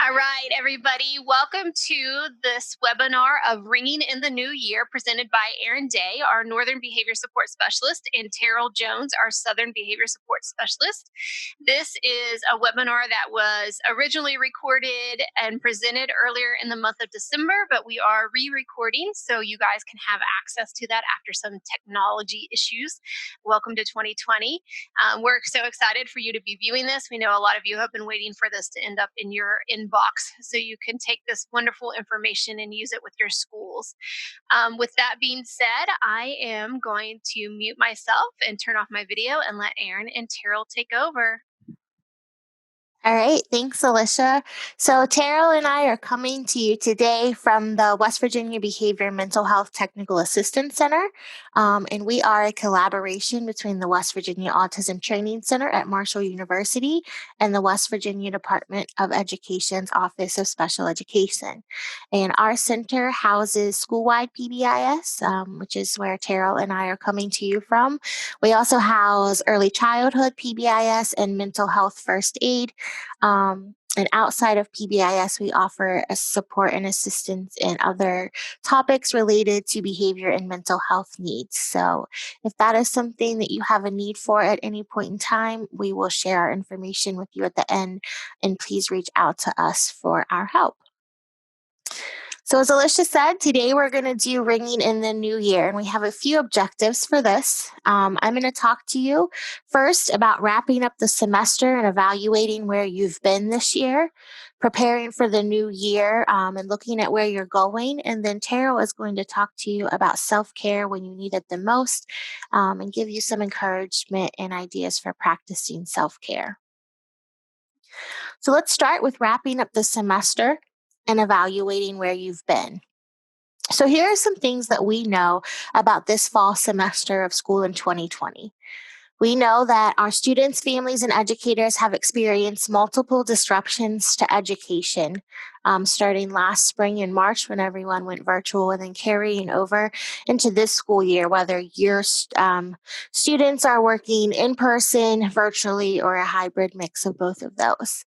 All right, everybody, welcome to this webinar of Ringing in the New Year, presented by Erin Day, our Northern Behavior Support Specialist, and Terrell Jones, our Southern Behavior Support Specialist. This is a webinar that was originally recorded and presented earlier in the month of December, but we are re-recording so you guys can have access to that after some technology issues. Welcome to 2020. We're so excited for you to be viewing this. We know a lot of you have been waiting for this to end up in your inbox so you can take this wonderful information and use it with your schools. With that being said, I am going to mute myself and turn off my video and let Erin and Terrell take over. All right, thanks, Alicia. So Terrell and I are coming to you today from the West Virginia Behavior and Mental Health Technical Assistance Center, and we are a collaboration between the West Virginia Autism Training Center at Marshall University and the West Virginia Department of Education's Office of Special Education. And our center houses school-wide PBIS, which is where Terrell and I are coming to you from. We also house early childhood PBIS and mental health first aid. And outside of PBIS, we offer a support and assistance in other topics related to behavior and mental health needs. So if that is something that you have a need for at any point in time, we will share our information with you at the end, and please reach out to us for our help. So as Alicia said, today we're going to do Ringing in the New Year, and we have a few objectives for this. I'm going to talk to you first about wrapping up the semester and evaluating where you've been this year, preparing for the new year, and looking at where you're going. And then Terrell is going to talk to you about self-care when you need it the most, and give you some encouragement and ideas for practicing self-care. So let's start with wrapping up the semester and evaluating where you've been. So here are some things that we know about this fall semester of school in 2020. We know that our students, families, and educators have experienced multiple disruptions to education, starting last spring in March when everyone went virtual, and then carrying over into this school year, whether your students are working in person, virtually, or a hybrid mix of both of those.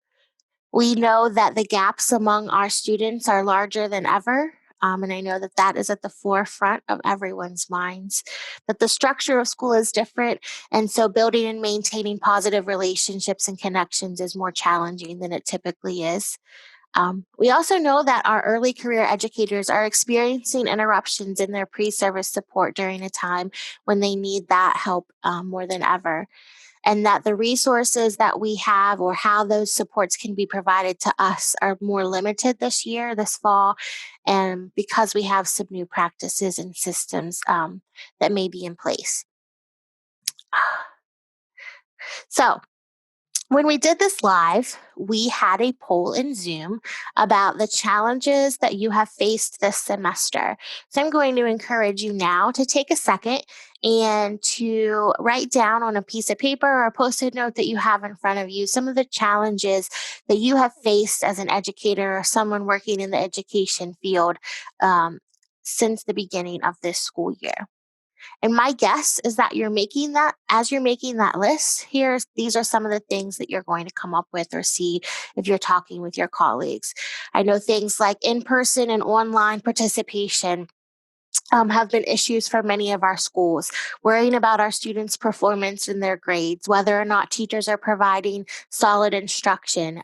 We know that the gaps among our students are larger than ever. And I know that that is at the forefront of everyone's minds, that the structure of school is different. And so building and maintaining positive relationships and connections is more challenging than it typically is. We also know that our early career educators are experiencing interruptions in their pre-service support during a time when they need that help more than ever. And that the resources that we have or how those supports can be provided to us are more limited this year, this fall, and because we have some new practices and systems that may be in place. So when we did this live, we had a poll in Zoom about the challenges that you have faced this semester. So I'm going to encourage you now to take a second and to write down on a piece of paper or a Post-it note that you have in front of you some of the challenges that you have faced as an educator or someone working in the education field since the beginning of this school year. And my guess is that as you're making that list, these are some of the things that you're going to come up with or see if you're talking with your colleagues. I know things like in-person and online participation have been issues for many of our schools, worrying about our students' performance and their grades, whether or not teachers are providing solid instruction,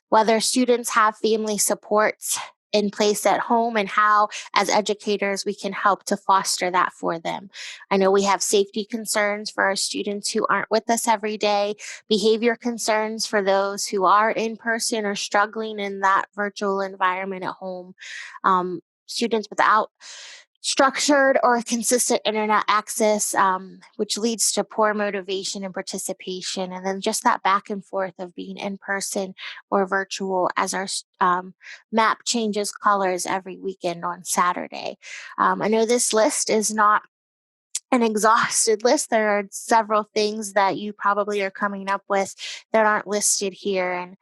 whether students have family supports in place at home, and how, as educators, we can help to foster that for them. I know we have safety concerns for our students who aren't with us every day, behavior concerns for those who are in person or struggling in that virtual environment at home, students without structured or consistent internet access, which leads to poor motivation and participation. And then just that back and forth of being in person or virtual as our map changes colors every weekend on Saturday. I know this list is not an exhausted list. There are several things that you probably are coming up with that aren't listed here. And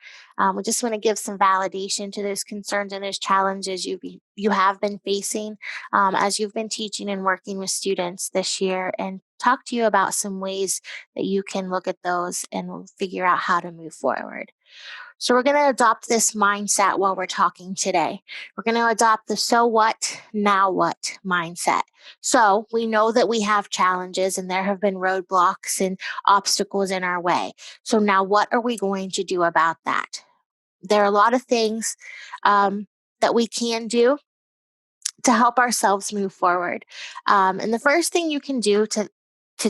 we just want to give some validation to those concerns and those challenges you have been facing as you've been teaching and working with students this year, and talk to you about some ways that you can look at those and figure out how to move forward. So we're going to adopt this mindset while we're talking today. We're going to adopt the so what, now what mindset. So we know that we have challenges and there have been roadblocks and obstacles in our way. So now what are we going to do about that? There are a lot of things that we can do to help ourselves move forward. And the first thing you can do to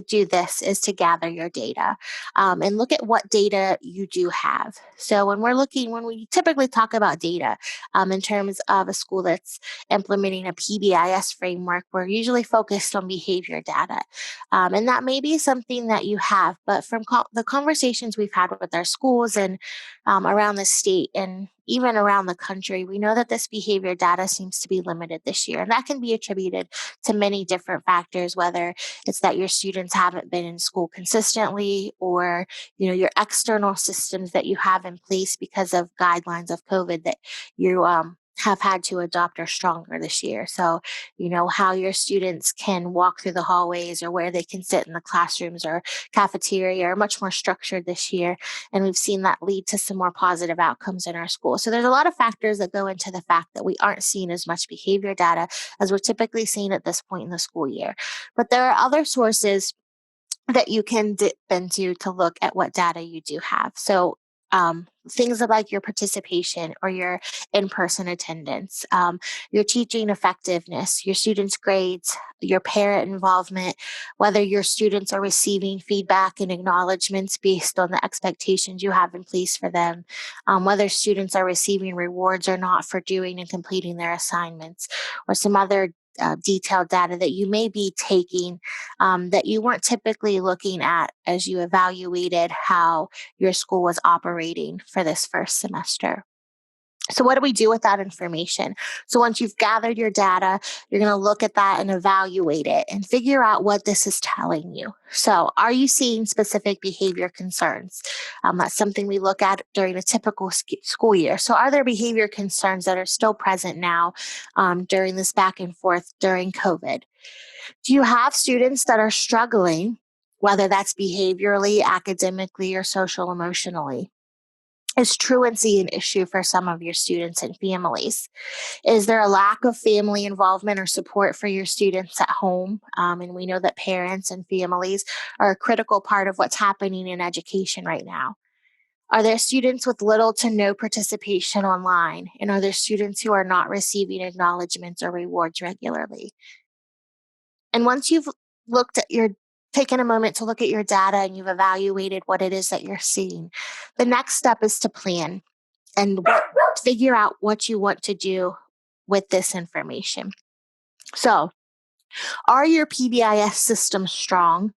do this is to gather your data and look at what data you do have. So when we typically talk about data in terms of a school that's implementing a PBIS framework, we're usually focused on behavior data. And that may be something that you have, but from the conversations we've had with our schools and around the state and even around the country, we know that this behavior data seems to be limited this year. And that can be attributed to many different factors, whether it's that your students haven't been in school consistently or, your external systems that you have in place because of guidelines of COVID that you have had to adopt are stronger this year. So, how your students can walk through the hallways or where they can sit in the classrooms or cafeteria are much more structured this year. And we've seen that lead to some more positive outcomes in our school. So there's a lot of factors that go into the fact that we aren't seeing as much behavior data as we're typically seeing at this point in the school year. But there are other sources that you can dip into to look at what data you do have. So things like your participation or your in-person attendance, your teaching effectiveness, your students' grades, your parent involvement, whether your students are receiving feedback and acknowledgements based on the expectations you have in place for them, whether students are receiving rewards or not for doing and completing their assignments, or some other detailed data that you may be taking that you weren't typically looking at as you evaluated how your school was operating for this first semester. So, what do we do with that information? So, once you've gathered your data, you're going to look at that and evaluate it and figure out what this is telling you. So, are you seeing specific behavior concerns? That's something we look at during a typical school year. So, are there behavior concerns that are still present now during this back and forth during COVID? Do you have students that are struggling, whether that's behaviorally, academically, or social emotionally? Is truancy an issue for some of your students and families? Is there a lack of family involvement or support for your students at home? And we know that parents and families are a critical part of what's happening in education right now. Are there students with little to no participation online? And are there students who are not receiving acknowledgements or rewards regularly? And once you've looked at taken a moment to look at your data and you've evaluated what it is that you're seeing, the next step is to plan and figure out what you want to do with this information. So, are your PBIS systems strong?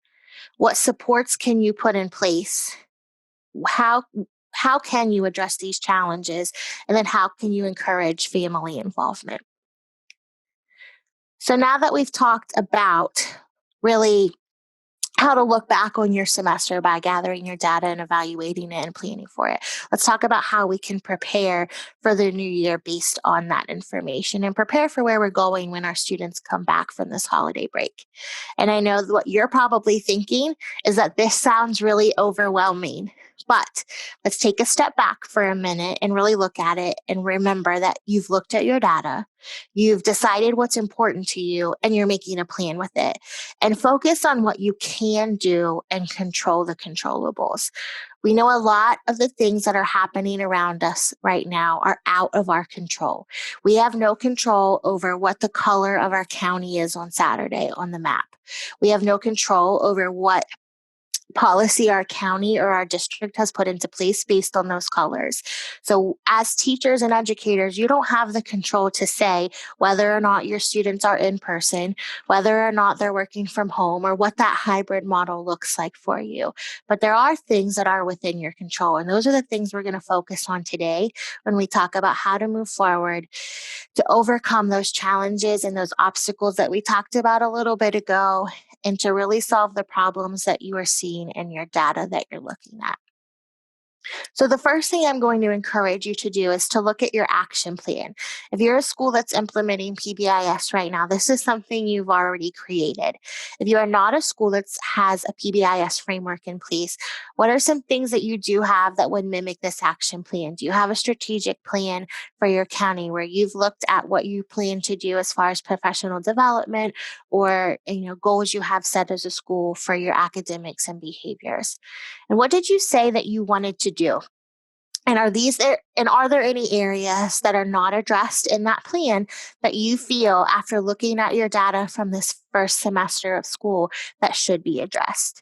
What supports can you put in place? How how can you address these challenges? And then how can you encourage family involvement? So now that we've talked about really how to look back on your semester by gathering your data and evaluating it and planning for it. Let's talk about how we can prepare for the new year based on that information and prepare for where we're going when our students come back from this holiday break. And I know what you're probably thinking is that this sounds really overwhelming. But let's take a step back for a minute and really look at it and remember that you've looked at your data, you've decided what's important to you, and you're making a plan with it. And focus on what you can do and control the controllables. We know a lot of the things that are happening around us right now are out of our control. We have no control over what the color of our county is on Saturday on the map. We have no control over what policy our county or our district has put into place based on those colors. So as teachers and educators, you don't have the control to say whether or not your students are in person, whether or not they're working from home, or what that hybrid model looks like for you. But there are things that are within your control. And those are the things we're going to focus on today when we talk about how to move forward to overcome those challenges and those obstacles that we talked about a little bit ago, and to really solve the problems that you are seeing in your data that you're looking at. So, the first thing I'm going to encourage you to do is to look at your action plan. If you're a school that's implementing PBIS right now, this is something you've already created. If you are not a school that has a PBIS framework in place, what are some things that you do have that would mimic this action plan? Do you have a strategic plan for your county where you've looked at what you plan to do as far as professional development or goals you have set as a school for your academics and behaviors? And what did you say that you wanted to do? And are there any areas that are not addressed in that plan that you feel after looking at your data from this first semester of school that should be addressed?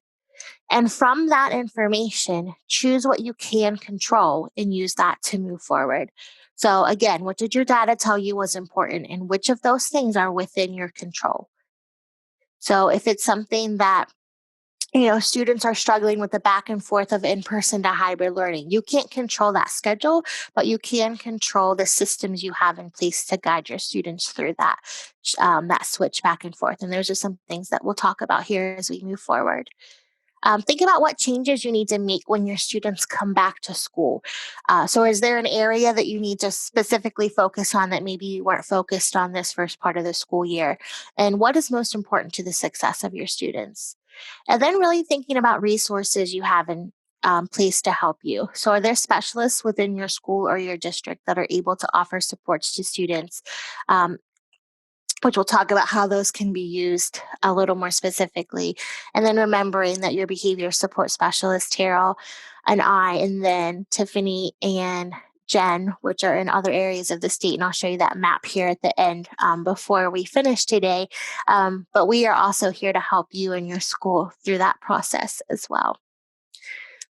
And from that information, choose what you can control and use that to move forward. So again, what did your data tell you was important and which of those things are within your control? So if it's something that students are struggling with the back and forth of in-person to hybrid learning. You can't control that schedule, but you can control the systems you have in place to guide your students through that switch back and forth. And those are some things that we'll talk about here as we move forward. Think about what changes you need to make when your students come back to school. So is there an area that you need to specifically focus on that maybe you weren't focused on this first part of the school year? And what is most important to the success of your students? And then really thinking about resources you have in place to help you. So are there specialists within your school or your district that are able to offer supports to students? Which we'll talk about how those can be used a little more specifically. And then remembering that your behavior support specialist, Terrell, and I, and then Tiffany and Jen, which are in other areas of the state. And I'll show you that map here at the end before we finish today. But we are also here to help you and your school through that process as well.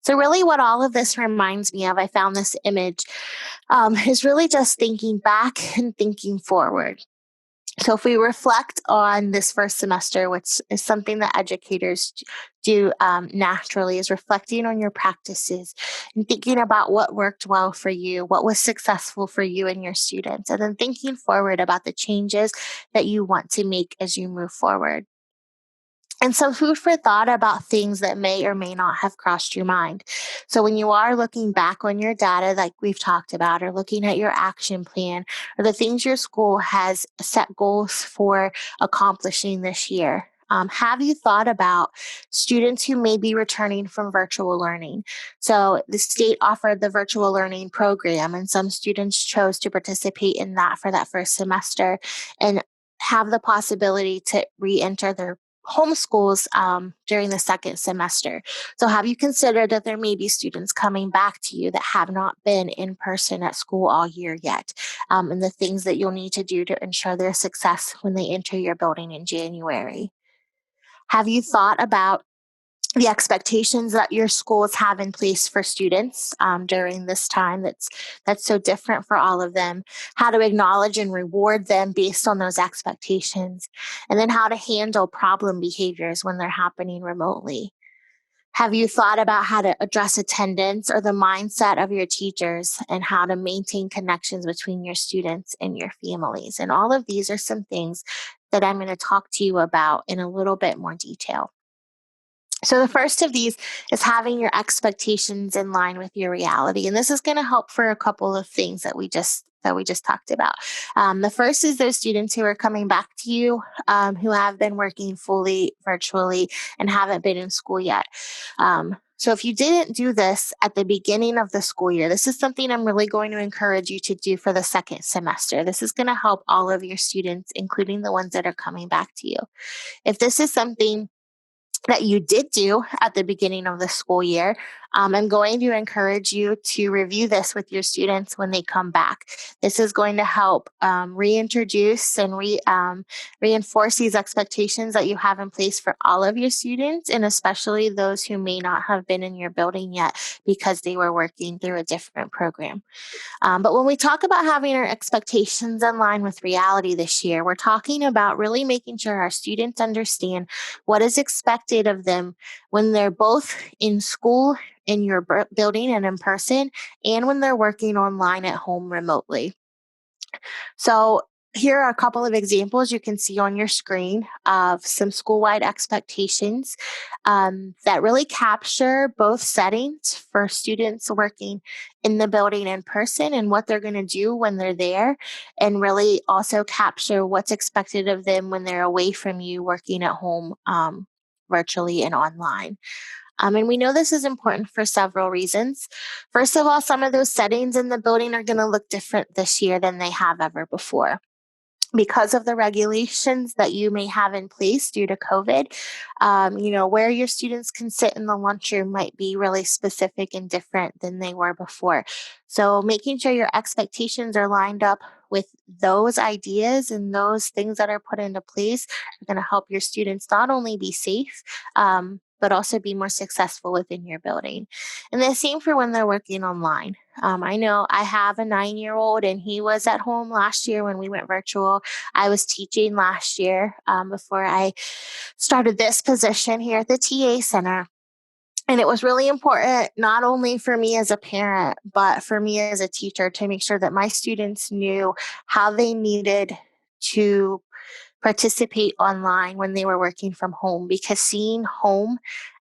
So, really, what all of this reminds me of, I found this image, is really just thinking back and thinking forward. So if we reflect on this first semester, which is something that educators do naturally, is reflecting on your practices and thinking about what worked well for you, what was successful for you and your students, and then thinking forward about the changes that you want to make as you move forward. And some food for thought about things that may or may not have crossed your mind. So, when you are looking back on your data, like we've talked about, or looking at your action plan, or the things your school has set goals for accomplishing this year, have you thought about students who may be returning from virtual learning? So, the state offered the virtual learning program, and some students chose to participate in that for that first semester and have the possibility to re enter their homeschools during the second semester. So have you considered that there may be students coming back to you that have not been in person at school all year yet, and the things that you'll need to do to ensure their success when they enter your building in January? Have you thought about the expectations that your schools have in place for students during this time that's so different for all of them, how to acknowledge and reward them based on those expectations, and then how to handle problem behaviors when they're happening remotely? Have you thought about how to address attendance or the mindset of your teachers and how to maintain connections between your students and your families? And all of these are some things that I'm going to talk to you about in a little bit more detail. So the first of these is having your expectations in line with your reality, and this is going to help for a couple of things that we just talked about. The first is those students who are coming back to you who have been working fully virtually and haven't been in school yet. So if you didn't do this at the beginning of the school year, this is something I'm really going to encourage you to do for the second semester. This is going to help all of your students, including the ones that are coming back to you. If this is something that you did do at the beginning of the school year, I'm going to encourage you to review this with your students when they come back. This is going to help reintroduce and reinforce these expectations that you have in place for all of your students, and especially those who may not have been in your building yet because they were working through a different program. But when we talk about having our expectations in line with reality this year, we're talking about really making sure our students understand what is expected of them when they're both in school, in your building and in person, and when they're working online at home remotely. So Here are a couple of examples you can see on your screen of some school-wide expectations that really capture both settings for students working in the building in person and what they're going to do when they're there, and really also capture what's expected of them when they're away from you working at home virtually and online. And we know this is important for several reasons. First of all, some of those settings in the building are going to look different this year than they have ever before because of the regulations that you may have in place due to COVID. Where your students can sit in the lunchroom might be really specific and different than they were before. So making sure your expectations are lined up with those ideas and those things that are put into place are going to help your students not only be safe, but also be more successful within your building. And the same for when they're working online. I know I have a 9-year-old and he was at home last year when we went virtual. I was teaching last year before I started this position here at the TA Center. And it was really important, not only for me as a parent, but for me as a teacher to make sure that my students knew how they needed to participate online when they were working from home, because seeing home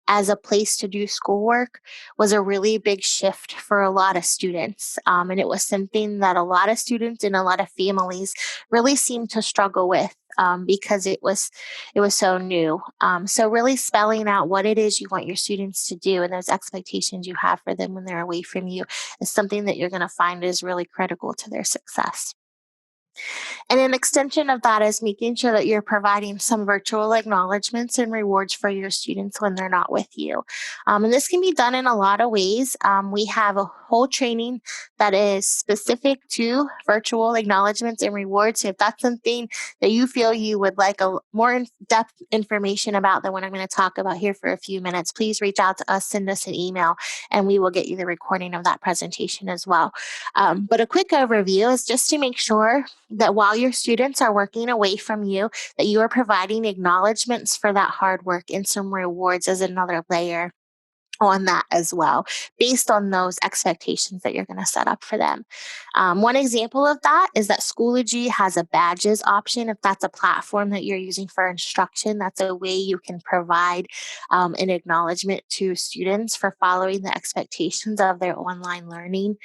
as a place to do schoolwork was a really big shift for a lot of students. And it was something that a lot of students and a lot of families really seemed to struggle with because it was so new. So really spelling out what it is you want your students to do and those expectations you have for them when they're away from you is something that you're going to find is really critical to their success. And an extension of that is making sure that you're providing some virtual acknowledgements and rewards for your students when they're not with you. And this can be done in a lot of ways. We have a whole training that is specific to virtual acknowledgements and rewards. So if that's something that you feel you would like a more in-depth information about than what I'm going to talk about here for a few minutes, please reach out to us, send us an email, and we will get you the recording of that presentation as well. But a quick overview is just to make sure that while your students are working away from you, that you are providing acknowledgments for that hard work and some rewards as another layer on that as well, based on those expectations that you're going to set up for them. One example of that is that Schoology has a badges option. If that's a platform that you're using for instruction, that's a way you can provide an acknowledgement to students for following the expectations of their online learning.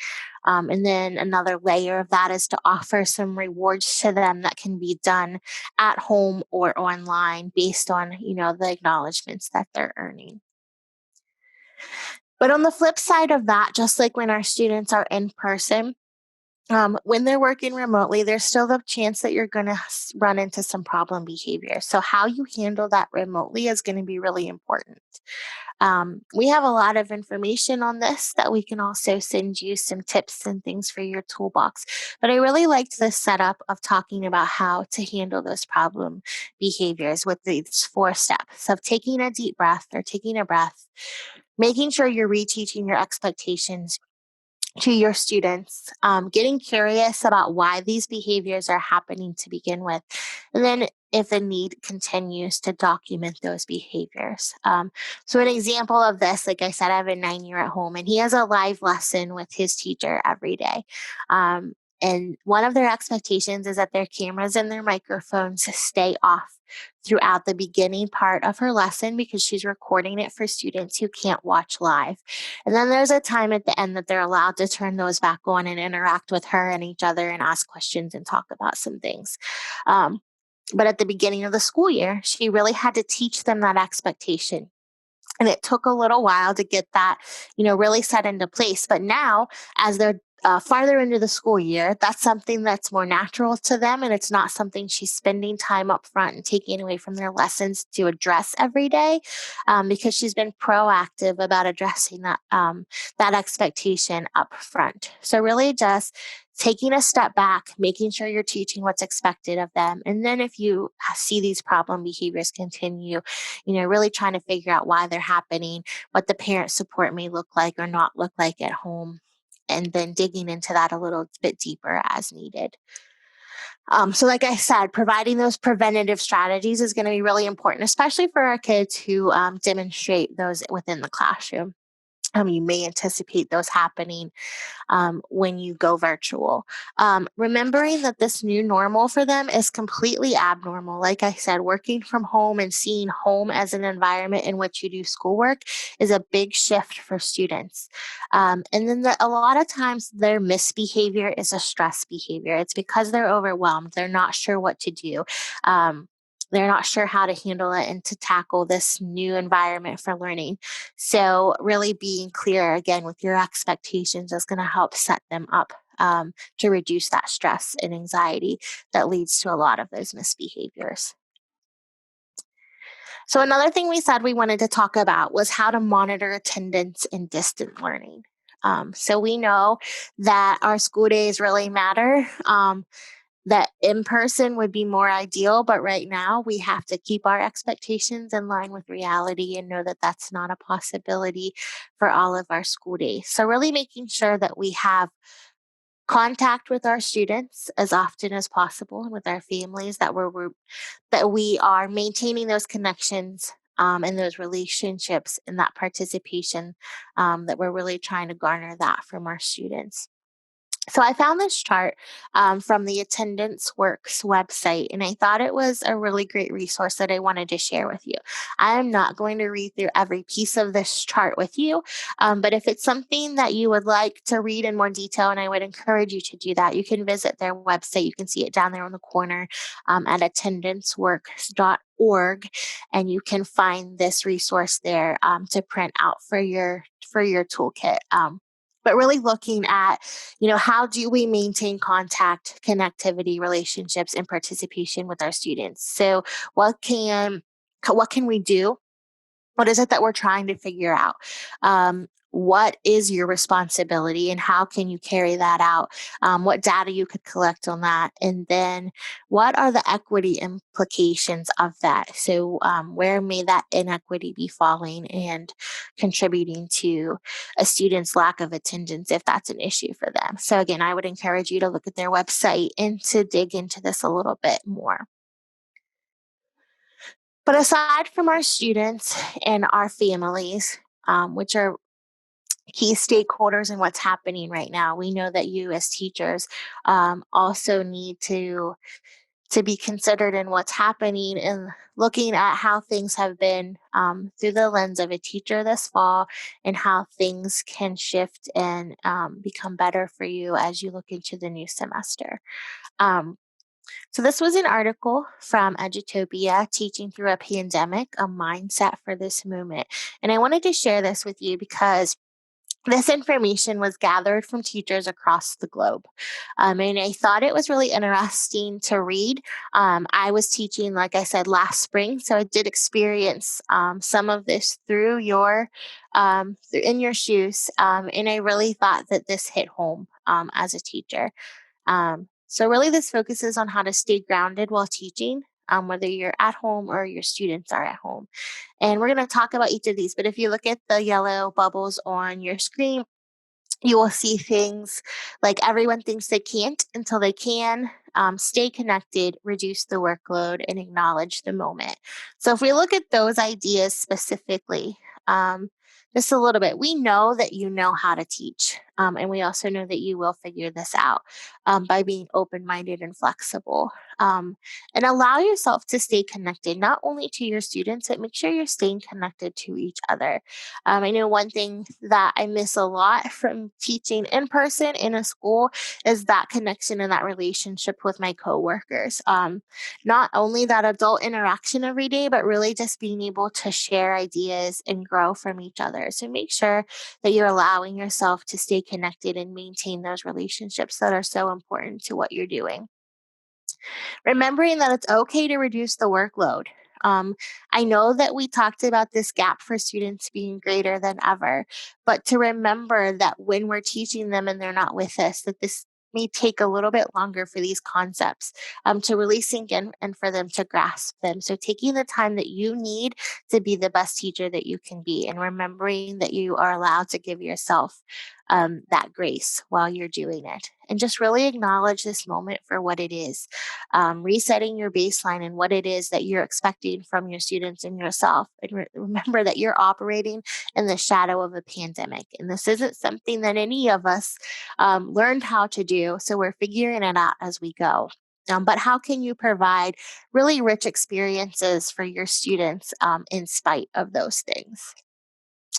And then another layer of that is to offer some rewards to them that can be done at home or online based on, the acknowledgments that they're earning. But on the flip side of that, just like when our students are in person, when they're working remotely, there's still the chance that you're going to run into some problem behavior. So how you handle that remotely is going to be really important. We have a lot of information on this that we can also send you some tips and things for your toolbox. But I really liked this setup of talking about how to handle those problem behaviors with these 4 steps of taking a deep breath or taking a breath, making sure you're reteaching your expectations to your students, getting curious about why these behaviors are happening to begin with, and then if the need continues to document those behaviors. So an example of this, like I said, I have a 9-year at home and he has a live lesson with his teacher every day. And one of their expectations is that their cameras and their microphones stay off throughout the beginning part of her lesson because she's recording it for students who can't watch live. And then there's a time at the end that they're allowed to turn those back on and interact with her and each other and ask questions and talk about some things. But at the beginning of the school year, she really had to teach them that expectation. And it took a little while to get that, really set into place. But now, as they're farther into the school year, that's something that's more natural to them. And it's not something she's spending time up front and taking away from their lessons to address every day because she's been proactive about addressing that expectation up front. So really just taking a step back, making sure you're teaching what's expected of them. And then if you see these problem behaviors continue, really trying to figure out why they're happening, what the parent support may look like or not look like at home, and then digging into that a little bit deeper as needed. So like I said, providing those preventative strategies is going to be really important, especially for our kids who demonstrate those within the classroom. You may anticipate those happening when you go virtual. Remembering that this new normal for them is completely abnormal. Like I said, working from home and seeing home as an environment in which you do schoolwork is a big shift for students. And then a lot of times their misbehavior is a stress behavior. It's because they're overwhelmed, they're not sure what to do. They're not sure how to handle it and to tackle this new environment for learning. So, really being clear again with your expectations is going to help set them up to reduce that stress and anxiety that leads to a lot of those misbehaviors. So, another thing we said we wanted to talk about was how to monitor attendance in distant learning. So, we know that our school days really matter. That in person would be more ideal, but right now we have to keep our expectations in line with reality and know that that's not a possibility for all of our school days. So, really making sure that we have contact with our students as often as possible and with our families, that we are maintaining those connections and those relationships and that participation, that we're really trying to garner that from our students. So I found this chart from the Attendance Works website, and I thought it was a really great resource that I wanted to share with you. I am not going to read through every piece of this chart with you, but if it's something that you would like to read in more detail, and I would encourage you to do that, you can visit their website. You can see it down there on the corner at attendanceworks.org, and you can find this resource there to print out for your toolkit. But really looking at, how do we maintain contact, connectivity, relationships, and participation with our students? So what can we do? What is it that we're trying to figure out? What is your responsibility and how can you carry that out? What data you could collect on that? And then what are the equity implications of that? So, where may that inequity be falling and contributing to a student's lack of attendance if that's an issue for them? So, again, I would encourage you to look at their website and to dig into this a little bit more. But aside from our students and our families, which are key stakeholders in what's happening right now, we know that you as teachers also need to be considered in what's happening and looking at how things have been through the lens of a teacher this fall and how things can shift and become better for you as you look into the new semester. Um, so, this was an article from Edutopia, Teaching Through a Pandemic, a Mindset for This Moment. And I wanted to share this with you because this information was gathered from teachers across the globe. And I thought it was really interesting to read. I was teaching, like I said, last spring. So I did experience some of this in your shoes. And I really thought that this hit home as a teacher. So really this focuses on how to stay grounded while teaching, whether you're at home or your students are at home. And we're going to talk about each of these, but if you look at the yellow bubbles on your screen, you will see things like everyone thinks they can't until they can, stay connected, reduce the workload, and acknowledge the moment. So, if we look at those ideas specifically, just a little bit, we know that you know how to teach. And we also know that you will figure this out by being open minded and flexible. And allow yourself to stay connected, not only to your students, but make sure you're staying connected to each other. I know one thing that I miss a lot from teaching in person in a school is that connection and that relationship with my coworkers. Not only that adult interaction every day, but really just being able to share ideas and grow from each other. So make sure that you're allowing yourself to stay connected and maintain those relationships that are so important to what you're doing. Remembering that it's okay to reduce the workload. I know that we talked about this gap for students being greater than ever, but to remember that when we're teaching them and they're not with us, that this may take a little bit longer for these concepts to really sink in and for them to grasp them. So, taking the time that you need to be the best teacher that you can be, and remembering that you are allowed to give yourself that grace while you're doing it. And just really acknowledge this moment for what it is, resetting your baseline and what it is that you're expecting from your students and yourself. And remember that you're operating in the shadow of a pandemic. And this isn't something that any of us learned how to do. So we're figuring it out as we go. But how can you provide really rich experiences for your students in spite of those things?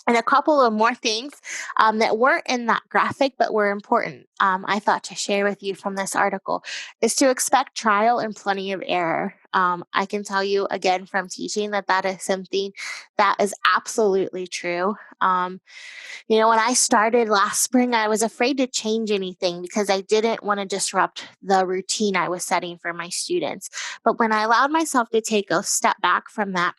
And a couple of more things that weren't in that graphic, but were important, I thought to share with you from this article, is to expect trial and plenty of error. I can tell you again from teaching that that is something that is absolutely true. When I started last spring, I was afraid to change anything because I didn't want to disrupt the routine I was setting for my students. But when I allowed myself to take a step back from that,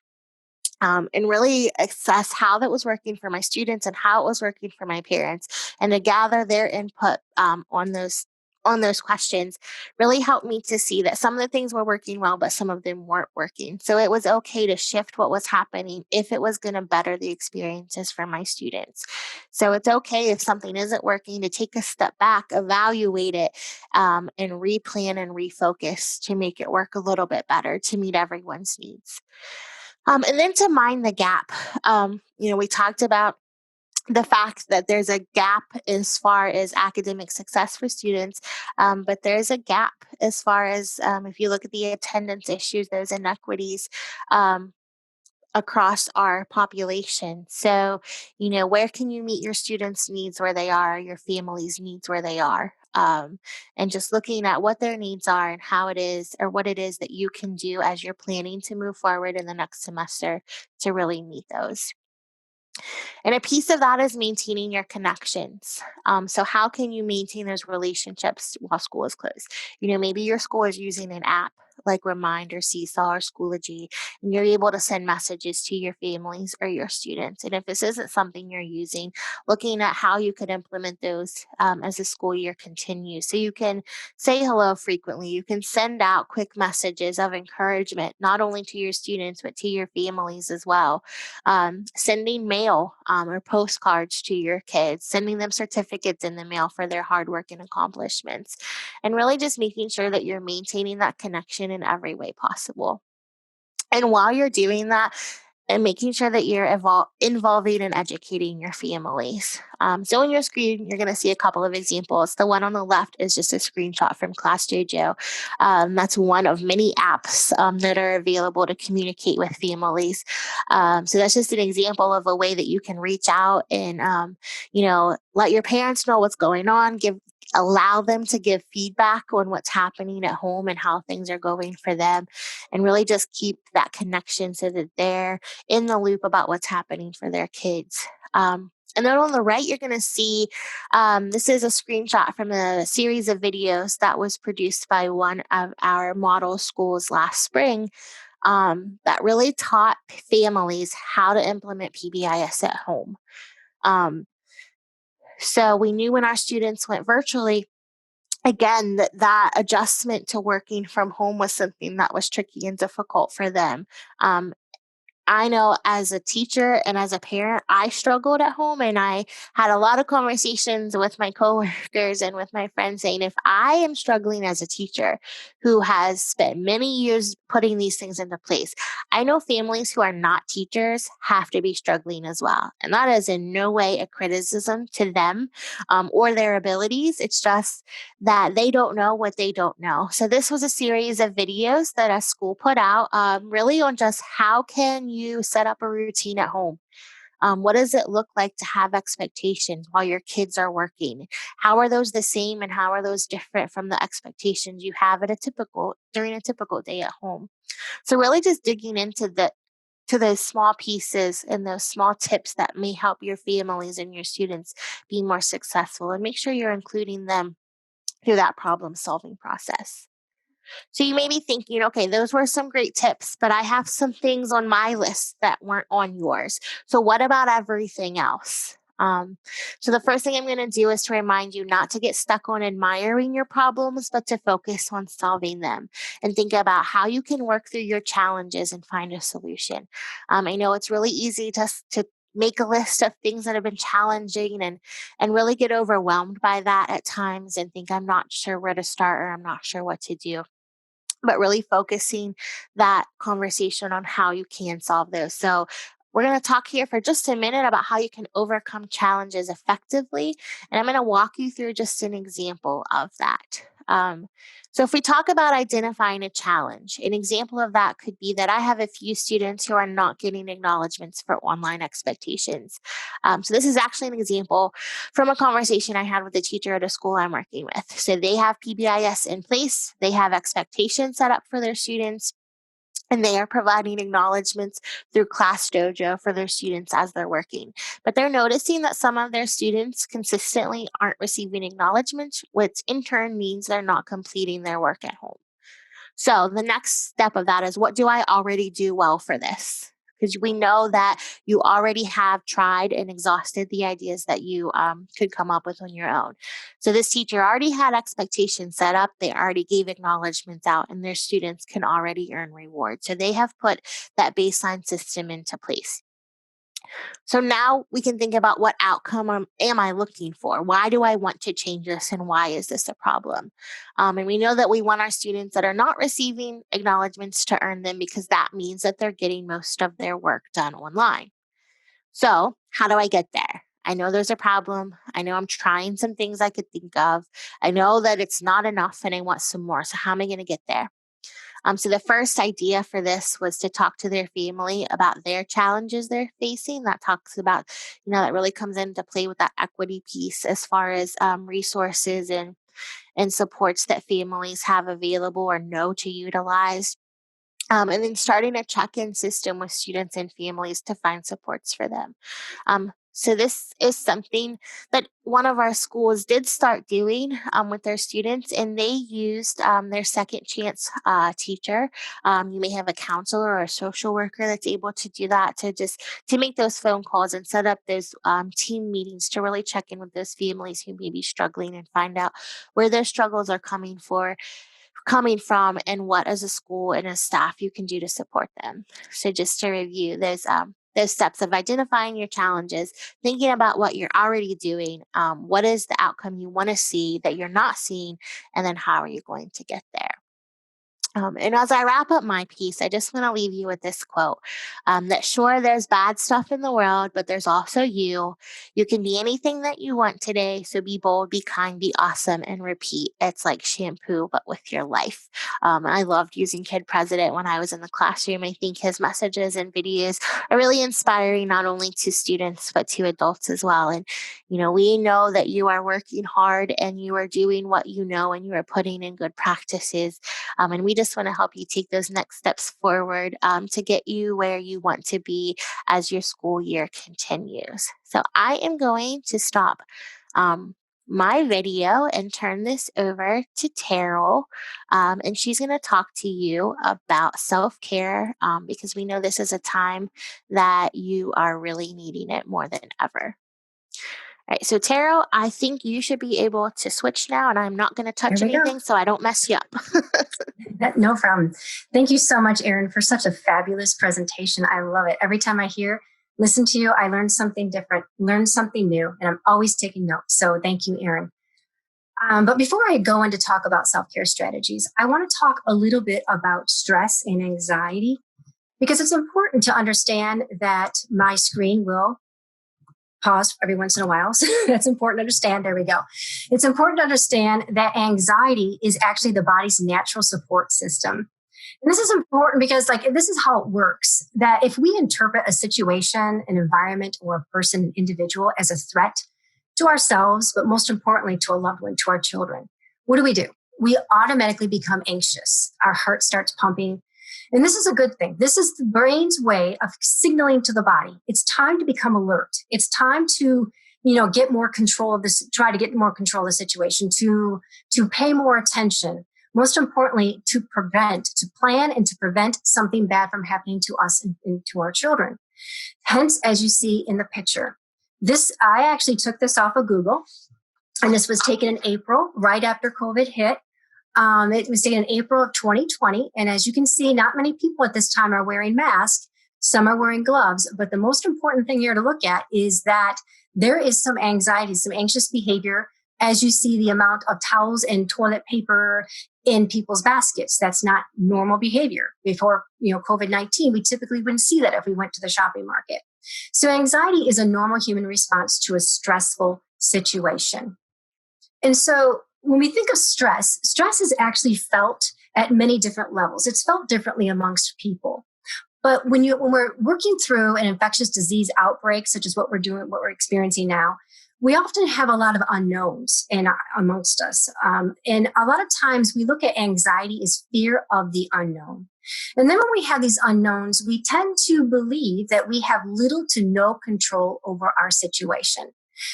and really assess how that was working for my students and how it was working for my parents, and to gather their input on those questions really helped me to see that some of the things were working well, but some of them weren't working. So it was okay to shift what was happening if it was going to better the experiences for my students. So it's okay if something isn't working to take a step back, evaluate it, and replan and refocus to make it work a little bit better to meet everyone's needs. And then to mind the gap, we talked about the fact that there's a gap as far as academic success for students, but there's a gap as far as if you look at the attendance issues, those inequities. Across our population. So, where can you meet your students' needs where they are, your family's needs where they are? And just looking at what their needs are and how it is, or what it is that you can do as you're planning to move forward in the next semester to really meet those. And a piece of that is maintaining your connections. So, how can you maintain those relationships while school is closed? Maybe your school is using an app like Remind or Seesaw or Schoology, and you're able to send messages to your families or your students. And if this isn't something you're using, looking at how you could implement those as the school year continues. So, you can say hello frequently, you can send out quick messages of encouragement, not only to your students, but to your families as well. Sending mail or postcards to your kids, sending them certificates in the mail for their hard work and accomplishments, and really just making sure that you're maintaining that connection in every way possible. And while you're doing that, and making sure that you're involving and educating your families. So on your screen, you're going to see a couple of examples. The one on the left is just a screenshot from Class Dojo. That's one of many apps that are available to communicate with families. So that's just an example of a way that you can reach out and, let your parents know what's going on, allow them to give feedback on what's happening at home and how things are going for them, and really just keep that connection so that they're in the loop about what's happening for their kids. And then on the right, you're going to see this is a screenshot from a series of videos that was produced by one of our model schools last spring, that really taught families how to implement PBIS at home. Um, so we knew when our students went virtually, again, that adjustment to working from home was something that was tricky and difficult for them. Um, I know as a teacher and as a parent, I struggled at home, and I had a lot of conversations with my coworkers and with my friends saying, if I am struggling as a teacher who has spent many years putting these things into place, I know families who are not teachers have to be struggling as well. And that is in no way a criticism to them or their abilities. It's just that they don't know what they don't know. So this was a series of videos that a school put out, really on just how can you set up a routine at home. What does it look like to have expectations while your kids are working? How are those the same and how are those different from the expectations you have during a typical day at home? So really just digging into those small pieces and those small tips that may help your families and your students be more successful, and make sure you're including them through that problem solving process. So you may be thinking, okay, those were some great tips, but I have some things on my list that weren't on yours. So what about everything else? So the first thing I'm going to do is to remind you not to get stuck on admiring your problems, but to focus on solving them and think about how you can work through your challenges and find a solution. I know it's really easy to make a list of things that have been challenging and really get overwhelmed by that at times and think, I'm not sure where to start or I'm not sure what to do, but really focusing that conversation on how you can solve those. So, we're going to talk here for just a minute about how you can overcome challenges effectively. And I'm going to walk you through just an example of that. So, if we talk about identifying a challenge, an example of that could be that I have a few students who are not getting acknowledgments for online expectations. So, this is actually an example from a conversation I had with a teacher at a school I'm working with. So they have PBIS in place, they have expectations set up for their students, and they are providing acknowledgments through Class Dojo for their students as they're working. But they're noticing that some of their students consistently aren't receiving acknowledgments, which in turn means they're not completing their work at home. So the next step of that is, what do I already do well for this? Because we know that you already have tried and exhausted the ideas that you could come up with on your own. So this teacher already had expectations set up. They already gave acknowledgments out, and their students can already earn rewards. So they have put that baseline system into place. So now we can think about, what outcome am I looking for? Why do I want to change this? And why is this a problem? And we know that we want our students that are not receiving acknowledgments to earn them, because that means that they're getting most of their work done online. So, how do I get there? I know there's a problem. I know I'm trying some things I could think of. I know that it's not enough and I want some more. So, how am I going to get there? So the first idea for this was to talk to their family about their challenges they're facing. That talks about, that really comes into play with that equity piece as far as resources and supports that families have available or know to utilize. And then starting a check-in system with students and families to find supports for them. So this is something that one of our schools did start doing with their students, and they used their second chance teacher. You may have a counselor or a social worker that's able to do that, to make those phone calls and set up those team meetings to really check in with those families who may be struggling and find out where their struggles are coming from, and what as a school and as staff you can do to support them. So just to review those steps of identifying your challenges, thinking about what you're already doing, what is the outcome you want to see that you're not seeing, and then how are you going to get there. And as I wrap up my piece, I just want to leave you with this quote, that sure, there's bad stuff in the world, but there's also you. You can be anything that you want today. So be bold, be kind, be awesome, and repeat. It's like shampoo, but with your life. I loved using Kid President when I was in the classroom. I think his messages and videos are really inspiring, not only to students, but to adults as well. And, we know that you are working hard and you are doing what you know, and you are putting in good practices. And we just want to help you take those next steps forward to get you where you want to be as your school year continues. So I am going to stop my video and turn this over to Terrell. And she's going to talk to you about self-care, because we know this is a time that you are really needing it more than ever. All right, so Terrell, I think you should be able to switch now, and I'm not going to touch anything so I don't mess you up. No problem. Thank you so much, Erin, for such a fabulous presentation. I love it. Every time I listen to you, I learn something different, learn something new, and I'm always taking notes. So thank you, Erin. But before I go into talk about self-care strategies, I want to talk a little bit about stress and anxiety, because it's important to understand that my screen will pause every once in a while. So that's important to understand. There we go. It's important to understand that anxiety is actually the body's natural support system. And this is important because this is how it works, that if we interpret a situation, an environment, or a person, an individual as a threat to ourselves, but most importantly to a loved one, to our children, what do? We automatically become anxious. Our heart starts pumping. And this is a good thing. This is the brain's way of signaling to the body. It's time to become alert. It's time to, get more control of this, try to get more control of the situation, to pay more attention. Most importantly, to plan and to prevent something bad from happening to us and to our children. Hence, as you see in the picture, I actually took this off of Google, and this was taken in April, right after COVID hit. It was taken in April of 2020. And as you can see, not many people at this time are wearing masks. Some are wearing gloves. But the most important thing here to look at is that there is some anxiety, some anxious behavior as you see the amount of towels and toilet paper in people's baskets. That's not normal behavior. Before, COVID-19, we typically wouldn't see that if we went to the shopping market. So anxiety is a normal human response to a stressful situation. And so when we think of stress is actually felt at many different levels. It's felt differently amongst people. But when we're working through an infectious disease outbreak, such as what we're experiencing now, we often have a lot of unknowns amongst us. And a lot of times we look at anxiety as fear of the unknown. And then when we have these unknowns, we tend to believe that we have little to no control over our situation.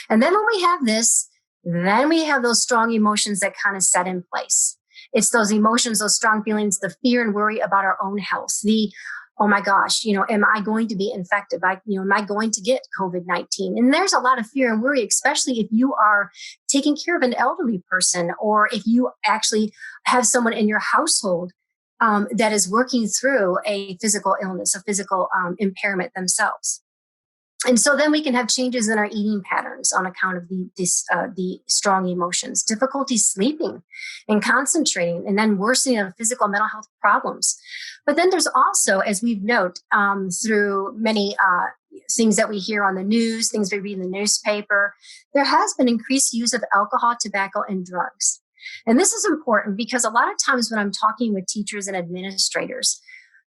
And then when we have this, then we have those strong emotions that kind of set in place. It's those emotions, those strong feelings, the fear and worry about our own health, oh my gosh, am I going to be infected? Am I going to get COVID-19? And there's a lot of fear and worry, especially if you are taking care of an elderly person, or if you actually have someone in your household that is working through a physical illness, a physical impairment themselves. And so then we can have changes in our eating patterns on account of the strong emotions, difficulty sleeping and concentrating, and then worsening of physical mental health problems. But then there's also, as we've noted through many things that we hear on the news, things we read in the newspaper, there has been increased use of alcohol, tobacco, and drugs. And this is important because a lot of times when I'm talking with teachers and administrators,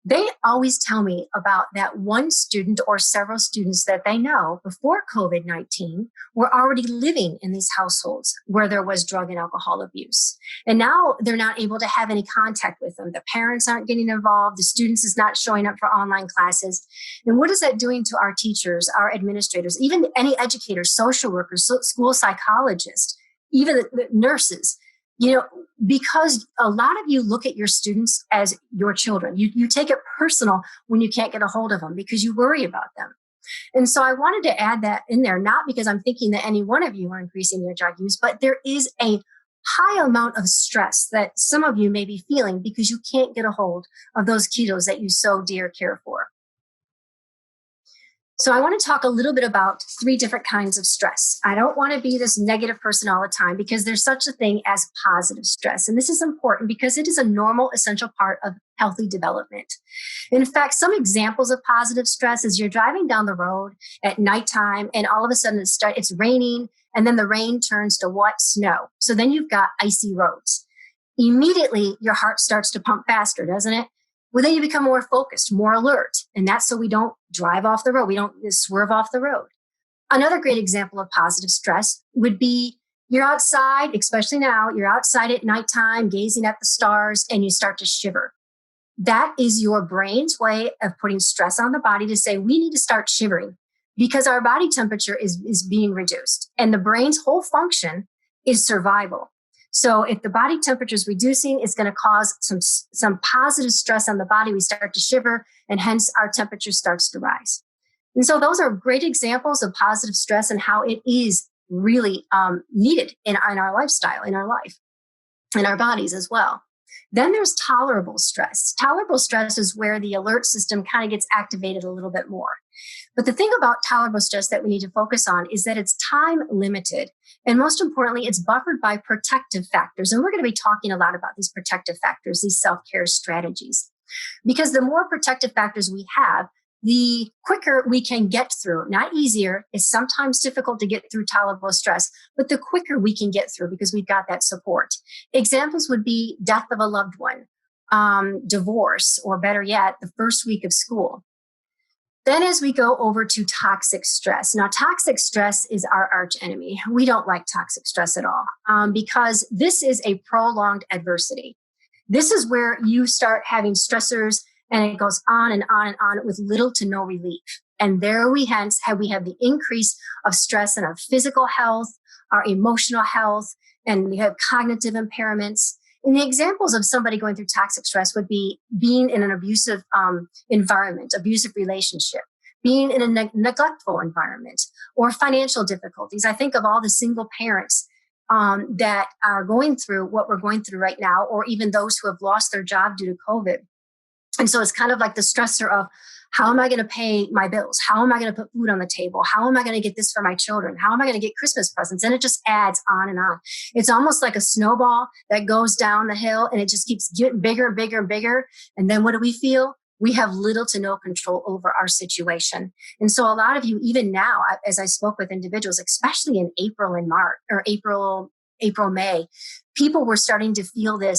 they always tell me about that one student or several students that they know before COVID-19 were already living in these households where there was drug and alcohol abuse. And now they're not able to have any contact with them. The parents aren't getting involved. The students is not showing up for online classes. And what is that doing to our teachers, our administrators, even any educators, social workers, school psychologists, even the nurses? Because a lot of you look at your students as your children. You take it personal when you can't get a hold of them because you worry about them. And so I wanted to add that in there, not because I'm thinking that any one of you are increasing your drug use, but there is a high amount of stress that some of you may be feeling because you can't get a hold of those kiddos that you so dear care for. So I want to talk a little bit about 3 different kinds of stress. I don't want to be this negative person all the time because there's such a thing as positive stress. And this is important because it is a normal, essential part of healthy development. In fact, some examples of positive stress is you're driving down the road at nighttime and all of a sudden it's raining, and then the rain turns to what? Snow. So then you've got icy roads. Immediately, your heart starts to pump faster, doesn't it? Well, then you become more focused, more alert. And that's so we don't drive off the road. We don't swerve off the road. Another great example of positive stress would be you're outside, especially now, you're outside at nighttime, gazing at the stars, and you start to shiver. That is your brain's way of putting stress on the body to say, we need to start shivering because our body temperature is being reduced. And the brain's whole function is survival. So if the body temperature is reducing, it's going to cause some positive stress on the body. We start to shiver, and hence our temperature starts to rise. And so those are great examples of positive stress and how it is really needed in our lifestyle, in our life, in our bodies as well. Then there's tolerable stress. Tolerable stress is where the alert system kind of gets activated a little bit more. But the thing about tolerable stress that we need to focus on is that it's time limited. And most importantly, it's buffered by protective factors. And we're going to be talking a lot about these protective factors, these self-care strategies. Because the more protective factors we have, the quicker we can get through. Not easier. It's sometimes difficult to get through tolerable stress, but the quicker we can get through because we've got that support. Examples would be death of a loved one, divorce, or better yet, the first week of school. Then as we go over to toxic stress. Now, toxic stress is our arch enemy. We don't like toxic stress at all because this is a prolonged adversity. This is where you start having stressors and it goes on and on and on with little to no relief. And there we have the increase of stress in our physical health, our emotional health, and we have cognitive impairments. And the examples of somebody going through toxic stress would be being in an abusive environment, abusive relationship, being in a neglectful environment, or financial difficulties. I think of all the single parents that are going through what we're going through right now, or even those who have lost their job due to COVID. And so it's kind of like the stressor of, how am I going to pay my bills? How am I going to put food on the table? How am I going to get this for my children? How am I going to get Christmas presents? And it just adds on and on. It's almost like a snowball that goes down the hill, and it just keeps getting bigger and bigger and bigger. And then what do we feel? We have little to no control over our situation. And so a lot of you, even now, as I spoke with individuals, especially in April and March, or April, May, people were starting to feel the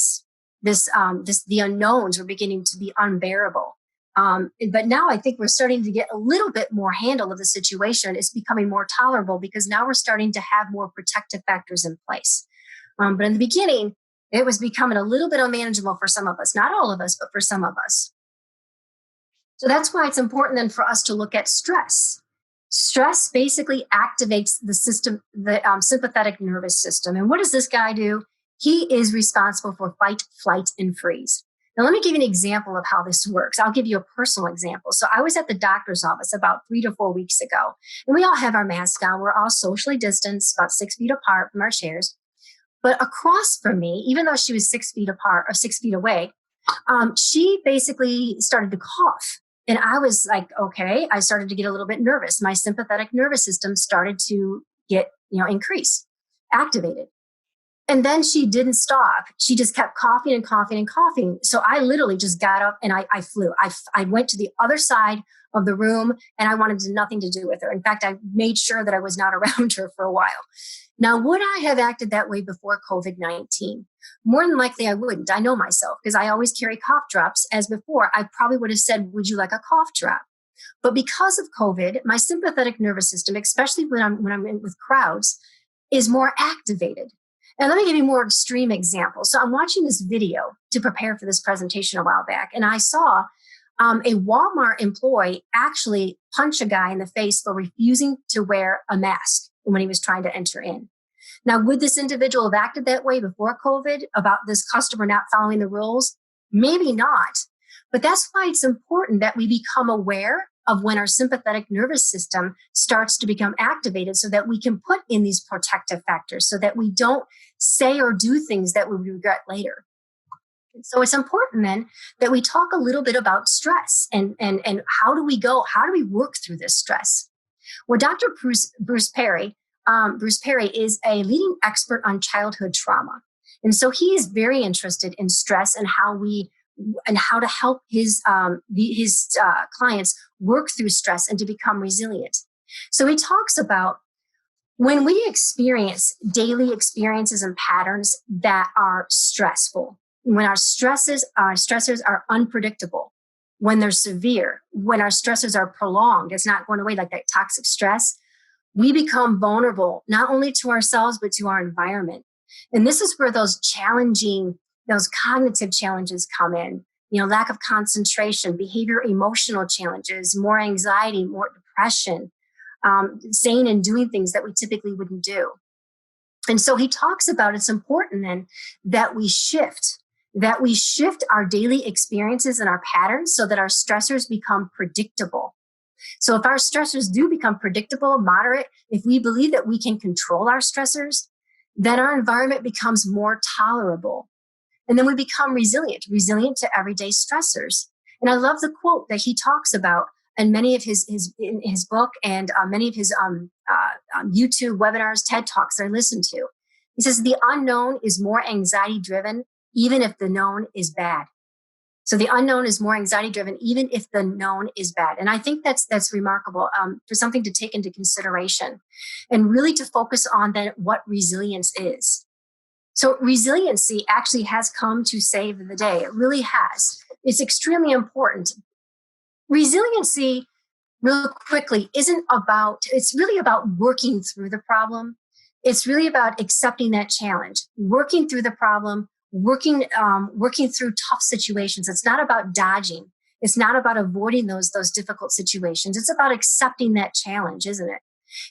unknowns were beginning to be unbearable. But now I think we're starting to get a little bit more handle of the situation. It's becoming more tolerable because now we're starting to have more protective factors in place. But in the beginning, it was becoming a little bit unmanageable for some of us, not all of us, but for some of us. So that's why it's important then for us to look at stress. Stress basically activates the system, the sympathetic nervous system. And what does this guy do? He is responsible for fight, flight, and freeze. Now, let me give you an example of how this works. I'll give you a personal example. So I was at the doctor's office about 3 to 4 weeks ago, and we all have our masks on. We're all socially distanced, about 6 feet apart from our chairs. But across from me, even though she was 6 feet apart or 6 feet away, she basically started to cough. And I was like, okay, I started to get a little bit nervous. My sympathetic nervous system started to get, increase, activated. And then she didn't stop. She just kept coughing and coughing and coughing. So I literally just got up and I flew. I went to the other side of the room, and I wanted nothing to do with her. In fact, I made sure that I was not around her for a while. Now, would I have acted that way before COVID-19? More than likely, I wouldn't. I know myself because I always carry cough drops. As before, I probably would have said, would you like a cough drop? But because of COVID, my sympathetic nervous system, especially when I'm in with crowds, is more activated. And let me give you a more extreme example. So I'm watching this video to prepare for this presentation a while back, and I saw a Walmart employee actually punch a guy in the face for refusing to wear a mask when he was trying to enter in. Now, would this individual have acted that way before COVID about this customer not following the rules? Maybe not. But that's why it's important that we become aware of when our sympathetic nervous system starts to become activated so that we can put in these protective factors so that we don't say or do things that we regret later. So it's important then that we talk a little bit about stress and how do we work through this stress? Well, Dr. Bruce Perry is a leading expert on childhood trauma. And so he is very interested in stress and how to help his clients work through stress and to become resilient. So he talks about when we experience daily experiences and patterns that are stressful, when our stressors are unpredictable, when they're severe, when our stressors are prolonged, it's not going away like that toxic stress, we become vulnerable, not only to ourselves, but to our environment. And this is where those cognitive challenges come in, lack of concentration, behavior, emotional challenges, more anxiety, more depression, saying and doing things that we typically wouldn't do. And so he talks about it's important then that we shift our daily experiences and our patterns so that our stressors become predictable. So if our stressors do become predictable, moderate, if we believe that we can control our stressors, then our environment becomes more tolerable. And then we become resilient to everyday stressors. And I love the quote that he talks about in many of in his book and many of his YouTube webinars, TED Talks that I listen to. He says, the unknown is more anxiety driven, even if the known is bad. So the unknown is more anxiety driven, even if the known is bad. And I think that's remarkable for something to take into consideration and really to focus on then what resilience is. So resiliency actually has come to save the day. It really has. It's extremely important. Resiliency, real quickly, it's really about working through the problem. It's really about accepting that challenge, working through the problem, working through tough situations. It's not about dodging. It's not about avoiding those difficult situations. It's about accepting that challenge, isn't it?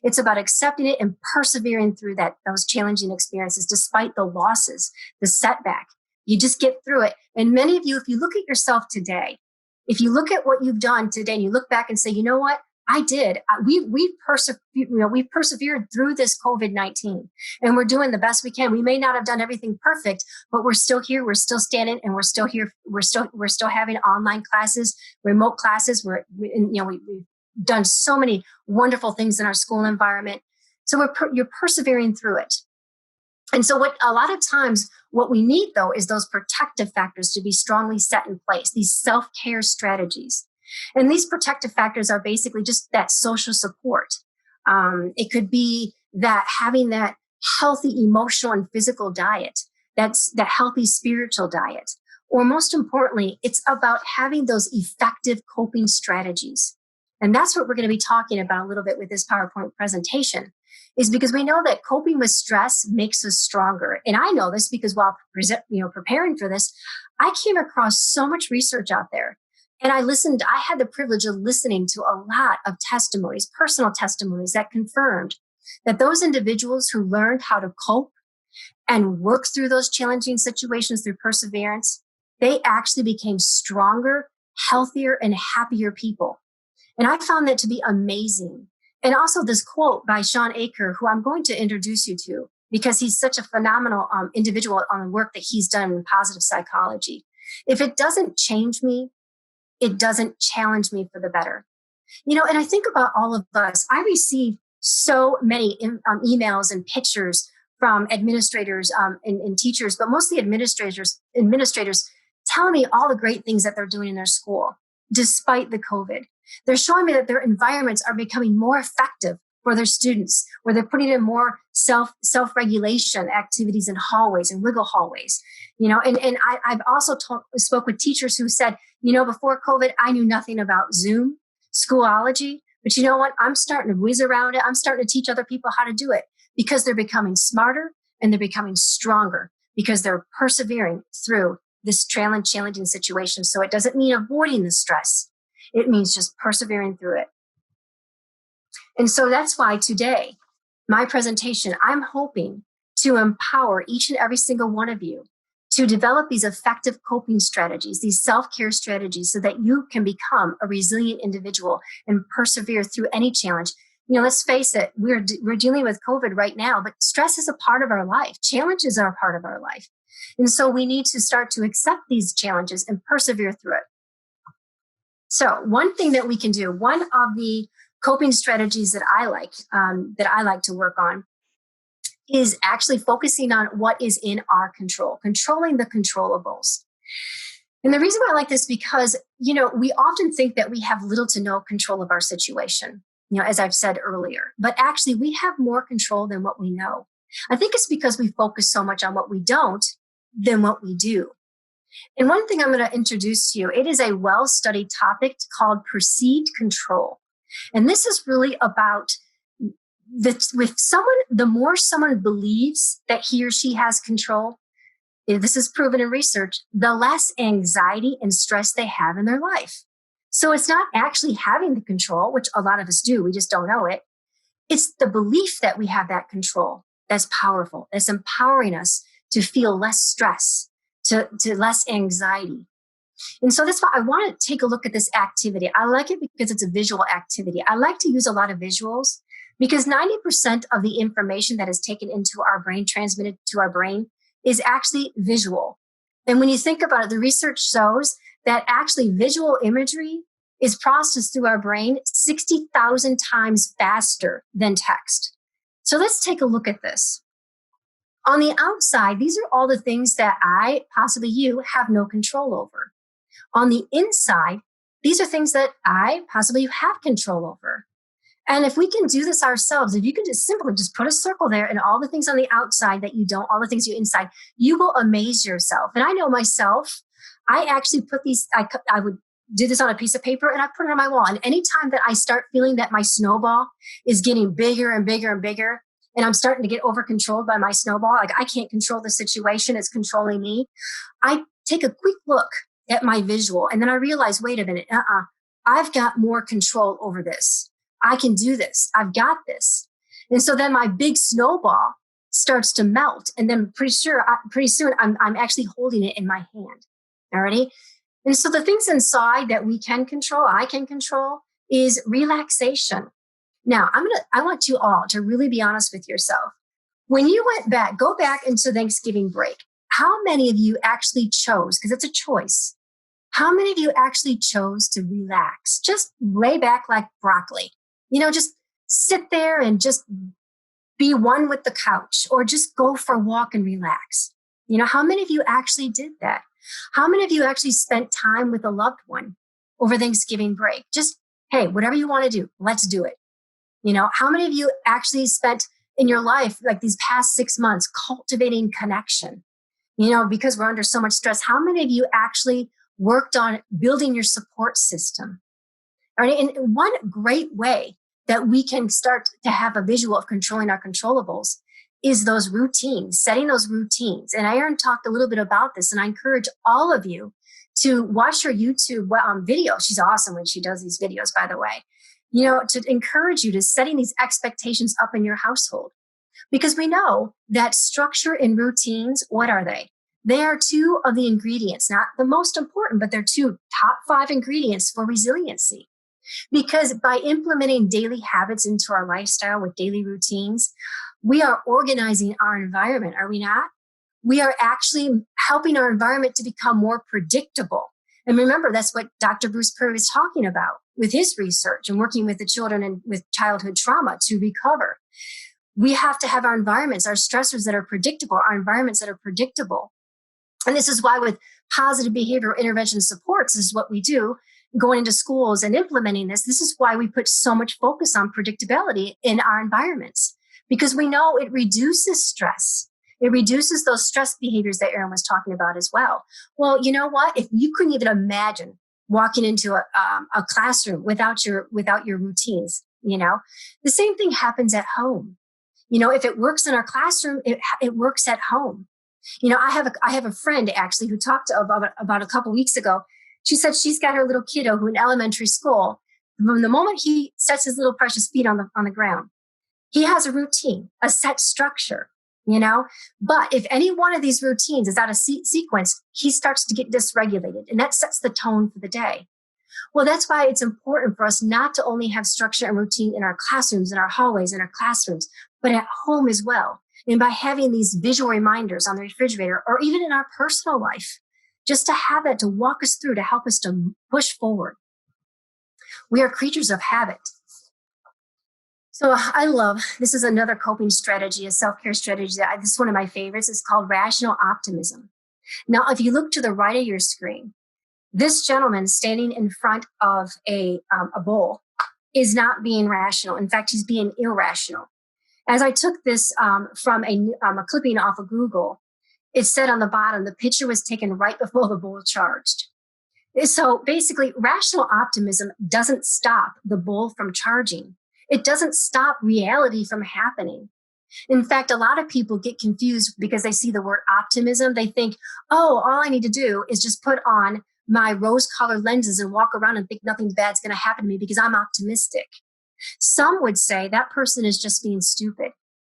It's about accepting it and persevering through those challenging experiences, despite the losses, the setback. You just get through it. And many of you, if you look at yourself today, if you look at what you've done today and you look back and say, you know what? I did. We persevered through this COVID-19, and we're doing the best we can. We may not have done everything perfect, but we're still here. We're still standing, and we're still here. We're still having online classes, remote classes. We've done so many wonderful things in our school environment. So you're persevering through it. And so a lot of times what we need, though, is those protective factors to be strongly set in place, these self-care strategies. And these protective factors are basically just that social support. It could be that having that healthy emotional and physical diet, that's that healthy spiritual diet. Or most importantly, it's about having those effective coping strategies. And that's what we're going to be talking about a little bit with this PowerPoint presentation, is because we know that coping with stress makes us stronger. And I know this because while preparing for this, I came across so much research out there. And I had the privilege of listening to a lot of testimonies, personal testimonies that confirmed that those individuals who learned how to cope and work through those challenging situations through perseverance, they actually became stronger, healthier, and happier people. And I found that to be amazing. And also this quote by Sean Aker, who I'm going to introduce you to, because he's such a phenomenal individual on the work that he's done in positive psychology. If it doesn't change me, it doesn't challenge me for the better. And I think about all of us. I receive so many emails and pictures from administrators and teachers, but mostly administrators telling me all the great things that they're doing in their school, despite the COVID. They're showing me that their environments are becoming more effective for their students, where they're putting in more self-regulation activities in hallways and wiggle hallways. I've also spoke with teachers who said, before COVID, I knew nothing about Zoom, Schoology, but you know what? I'm starting to whiz around it. I'm starting to teach other people how to do it because they're becoming smarter and they're becoming stronger because they're persevering through this challenging situation. So it doesn't mean avoiding the stress. It means just persevering through it. And so that's why today, my presentation, I'm hoping to empower each and every single one of you to develop these effective coping strategies, these self-care strategies, so that you can become a resilient individual and persevere through any challenge. Let's face it, we're dealing with COVID right now, but stress is a part of our life. Challenges are a part of our life. And so we need to start to accept these challenges and persevere through it. So one thing that we can do, one of the coping strategies that I like to work on, is actually focusing on what is in our control, controlling the controllables. And the reason why I like this, because, we often think that we have little to no control of our situation, as I've said earlier, but actually we have more control than what we know. I think it's because we focus so much on what we don't than what we do. And one thing I'm going to introduce to you, it is a well-studied topic called perceived control. And this is really about the more someone believes that he or she has control, this is proven in research, the less anxiety and stress they have in their life. So it's not actually having the control, which a lot of us do, we just don't know it. It's the belief that we have that control that's powerful, that's empowering us to feel less stress, to less anxiety. And so that's why I want to take a look at this activity. I like it because it's a visual activity. I like to use a lot of visuals because 90% of the information that is taken into our brain, transmitted to our brain, is actually visual. And when you think about it, the research shows that actually visual imagery is processed through our brain 60,000 times faster than text. So let's take a look at this. On the outside, these are all the things that I, possibly you, have no control over. On the inside, these are things that I, possibly you, have control over. And if we can do this ourselves, if you can just simply just put a circle there and all the things on the outside that you don't, all the things you inside, you will amaze yourself. And I know myself, I actually put these, I would do this on a piece of paper and I put it on my wall. And anytime that I start feeling that my snowball is getting bigger and bigger and bigger, and I'm starting to get over controlled by my snowball, like I can't control the situation, it's controlling me, I take a quick look at my visual and then I realize, wait a minute, I've got more control over this. I can do this. I've got this. And so then my big snowball starts to melt. And then pretty soon I'm actually holding it in my hand. Alrighty. And so the things inside that we can control, I can control, is relaxation. Now, I want you all to really be honest with yourself. When you go back into Thanksgiving break, how many of you actually chose, because it's a choice, how many of you actually chose to relax? Just lay back like broccoli, just sit there and just be one with the couch, or just go for a walk and relax. How many of you actually did that? How many of you actually spent time with a loved one over Thanksgiving break? Just, hey, whatever you want to do, let's do it. How many of you actually spent in your life, like these past 6 months, cultivating connection? Because we're under so much stress, how many of you actually worked on building your support system? All right. And one great way that we can start to have a visual of controlling our controllables is those routines, setting those routines. And Erin talked a little bit about this, and I encourage all of you to watch her YouTube video. She's awesome when she does these videos, by the way, to encourage you to setting these expectations up in your household. Because we know that structure and routines, what are they? They are two of the ingredients, not the most important, but they're two top 5 ingredients for resiliency. Because by implementing daily habits into our lifestyle with daily routines, we are organizing our environment, are we not? We are actually helping our environment to become more predictable. And remember, that's what Dr. Bruce Perry was talking about with his research and working with the children and with childhood trauma to recover. We have to have our environments, our stressors that are predictable, our environments that are predictable. And this is why with positive behavioral intervention supports, this is what we do, going into schools and implementing this. This is why we put so much focus on predictability in our environments, because we know it reduces stress. It reduces those stress behaviors that Erin was talking about as well. Well, you know what? If you couldn't even imagine walking into a classroom without your routines, the same thing happens at home. If it works in our classroom, it works at home. I have a friend actually who talked about a couple weeks ago. She said she's got her little kiddo who in elementary school, from the moment he sets his little precious feet on the ground, he has a routine, a set structure, But if any one of these routines is out of sequence, he starts to get dysregulated, and that sets the tone for the day. Well, that's why it's important for us not to only have structure and routine in our classrooms, in our hallways, in our classrooms, but at home as well. And by having these visual reminders on the refrigerator, or even in our personal life, just to have that to walk us through, to help us to push forward. We are creatures of habit. So this is another coping strategy, a self-care strategy. This is one of my favorites. It's called rational optimism. Now, if you look to the right of your screen, this gentleman standing in front of a bowl is not being rational. In fact, he's being irrational. As I took this from a clipping off of Google, it said on the bottom, the picture was taken right before the bowl charged. So basically, rational optimism doesn't stop the bowl from charging. It doesn't stop reality from happening. In fact, a lot of people get confused because they see the word optimism. They think, oh, all I need to do is just put on my rose-colored lenses and walk around and think nothing bad's going to happen to me because I'm optimistic. Some would say that person is just being stupid,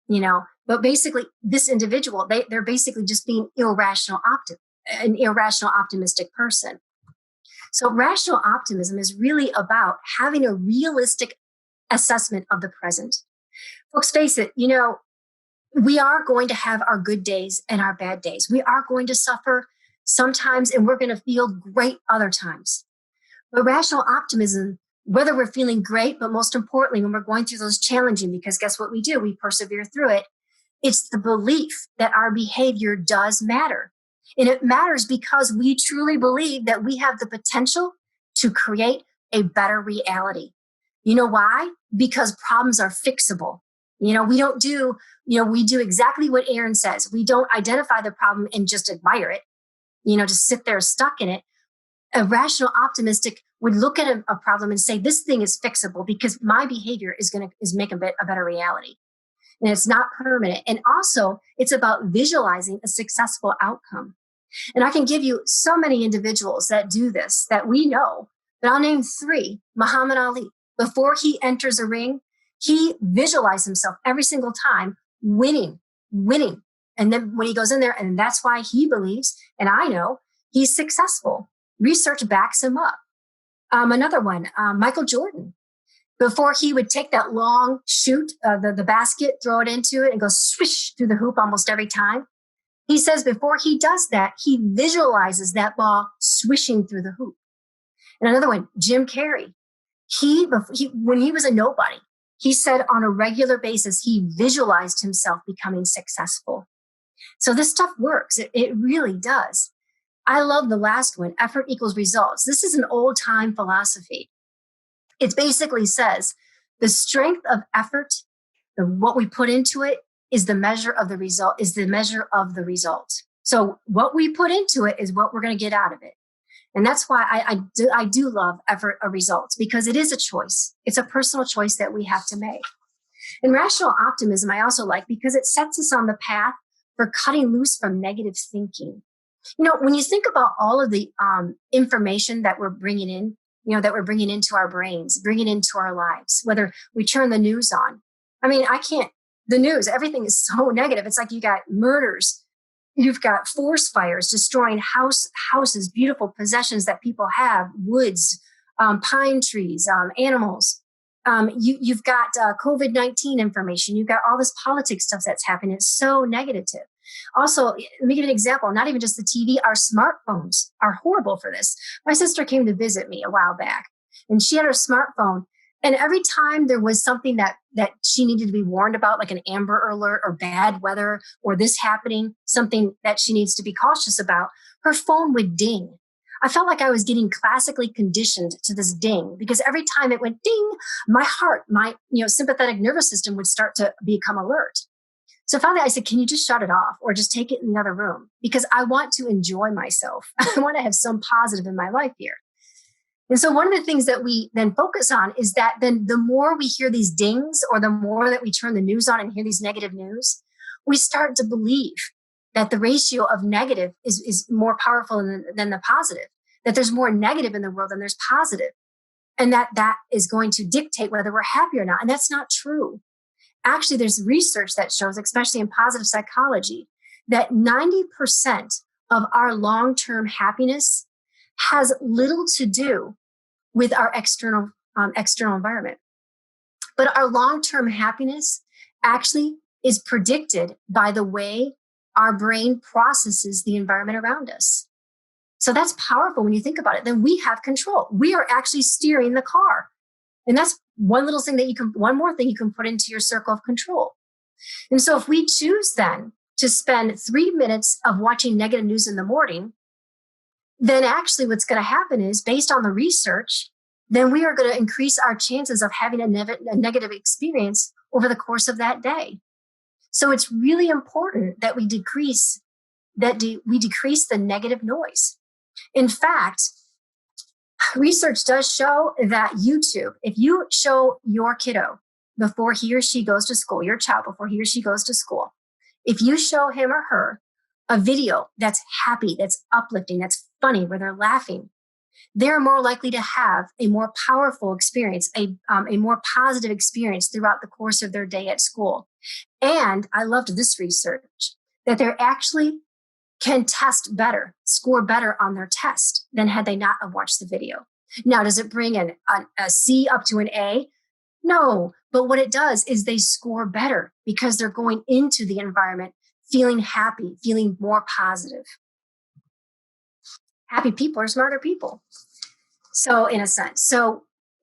but basically this individual, they're basically just being an irrational optimistic person. So rational optimism is really about having a realistic assessment of the present. Folks, face it, we are going to have our good days and our bad days. We are going to suffer sometimes, and we're going to feel great other times. But rational optimism, whether we're feeling great, but most importantly, when we're going through those challenging, because guess what we do? We persevere through it. It's the belief that our behavior does matter. And it matters because we truly believe that we have the potential to create a better reality. You know why? Because problems are fixable. We do exactly what Erin says. We don't identify the problem and just admire it, just sit there stuck in it. A rational optimistic would look at a problem and say, this thing is fixable because my behavior is make a better reality. And it's not permanent. And also it's about visualizing a successful outcome. And I can give you so many individuals that do this that we know, but I'll name 3. Muhammad Ali, before he enters a ring, he visualized himself every single time winning. And then when he goes in there, and that's why he believes, and I know, he's successful. Research backs him up. Another one, Michael Jordan. before he would take that long shoot, the basket, throw it into it and go swish through the hoop almost every time. He says before he does that, he visualizes that ball swishing through the hoop. And another one, Jim Carrey, when he was a nobody, he said on a regular basis, he visualized himself becoming successful. So this stuff works. It really does. I love the last one, effort equals results. This is an old time philosophy. It basically says the strength of effort, what we put into it is the measure of the result, So what we put into it is what we're going to get out of it. And that's why I do love effort or results, because it is a choice. It's a personal choice that we have to make. And rational optimism, I also like because it sets us on the path for cutting loose from negative thinking. When you think about all of the information that we're bringing in, that we're bringing into our brains, bringing into our lives, whether we turn the news on. The news, everything is so negative. It's like you got murders, you've got forest fires destroying houses, beautiful possessions that people have, woods, pine trees, animals. You've got COVID-19 information. You've got all this politics stuff that's happening. It's so negative. Also, let me give you an example. Not even just the TV, our smartphones are horrible for this. My sister came to visit me a while back, and she had her smartphone. And every time there was something that she needed to be warned about, like an Amber Alert or bad weather or this happening, something that she needs to be cautious about, her phone would ding. I felt like I was getting classically conditioned to this ding, because every time it went ding, my heart, my sympathetic nervous system would start to become alert. So finally I said, can you just shut it off or just take it in the other room? Because I want to enjoy myself. I want to have some positive in my life here. And so one of the things that we then focus on is that then the more we hear these dings, or the more that we turn the news on and hear these negative news, we start to believe that the ratio of negative is more powerful than the positive, that there's more negative in the world than there's positive, and that is going to dictate whether we're happy or not. And that's not true. Actually, there's research that shows, especially in positive psychology, that 90% of our long-term happiness has little to do with our external environment. But our long-term happiness actually is predicted by the way our brain processes the environment around us. So that's powerful when you think about it. Then we have control. We are actually steering the car. And that's one more thing you can put into your circle of control. And so if we choose then to spend 3 minutes of watching negative news in the morning, then actually what's going to happen is, based on the research, then we are going to increase our chances of having a negative experience over the course of that day. So it's really important that we decrease the negative noise. In fact, research does show that YouTube, if you show your kiddo before he or she goes to school, your child before he or she goes to school, if you show him or her a video that's happy, that's uplifting, that's funny, where they're laughing, they're more likely to have a more powerful experience, a more positive experience throughout the course of their day at school. And I loved this research, that they're actually can score better on their test than had they not have watched the video. Now, does it bring a C up to an A? No, but what it does is they score better because they're going into the environment feeling happy, feeling more positive. Happy people are smarter people. So in a sense,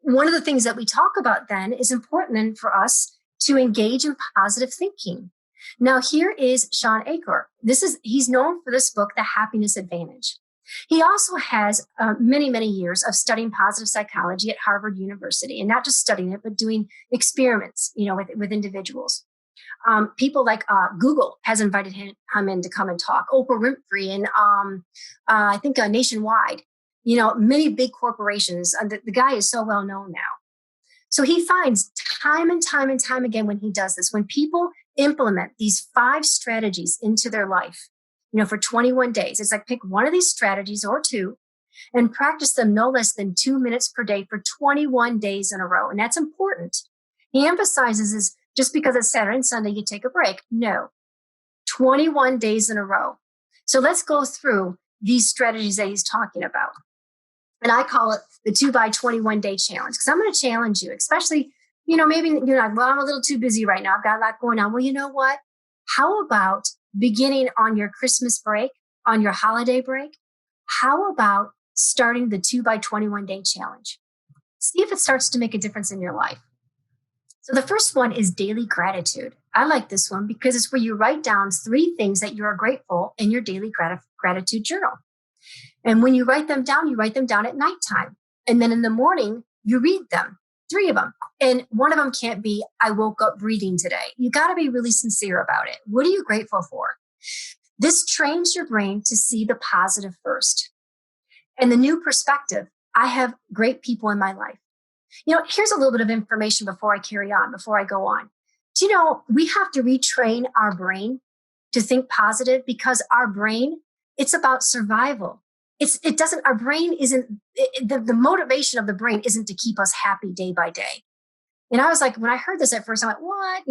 one of the things that we talk about then is important then for us to engage in positive thinking. Now, here is Sean Achor. He's known for this book, The Happiness Advantage. He also has many, many years of studying positive psychology at Harvard University, and not just studying it, but doing experiments, with individuals. People like Google has invited him in to come and talk. Oprah Winfrey, and I think Nationwide. Many big corporations. The guy is so well known now. So he finds time and time and time again when he does this, when people implement these 5 strategies into their life, for 21 days. It's like pick one of these strategies or 2 and practice them no less than 2 minutes per day for 21 days in a row. And that's important. He emphasizes is just because it's Saturday and Sunday, you take a break. No, 21 days in a row. So let's go through these strategies that he's talking about. And I call it the 2x21 day challenge, because I'm going to challenge you, especially, maybe you're like, well, I'm a little too busy right now. I've got a lot going on. Well, you know what? How about beginning on your Christmas break, on your holiday break? How about starting the 2x21 day challenge? See if it starts to make a difference in your life. So the first one is daily gratitude. I like this one because it's where you write down 3 things that you are grateful in your daily gratitude journal. And when you write them down at nighttime. And then in the morning, you read them, 3 of them. And one of them can't be, I woke up breathing today. You got to be really sincere about it. What are you grateful for? This trains your brain to see the positive first. And the new perspective, I have great people in my life. Here's a little bit of information before I go on. Do you know, we have to retrain our brain to think positive, because our brain, it's about survival. Our brain isn't, the motivation of the brain isn't to keep us happy day by day. And I was like, when I heard this at first, I'm like, what?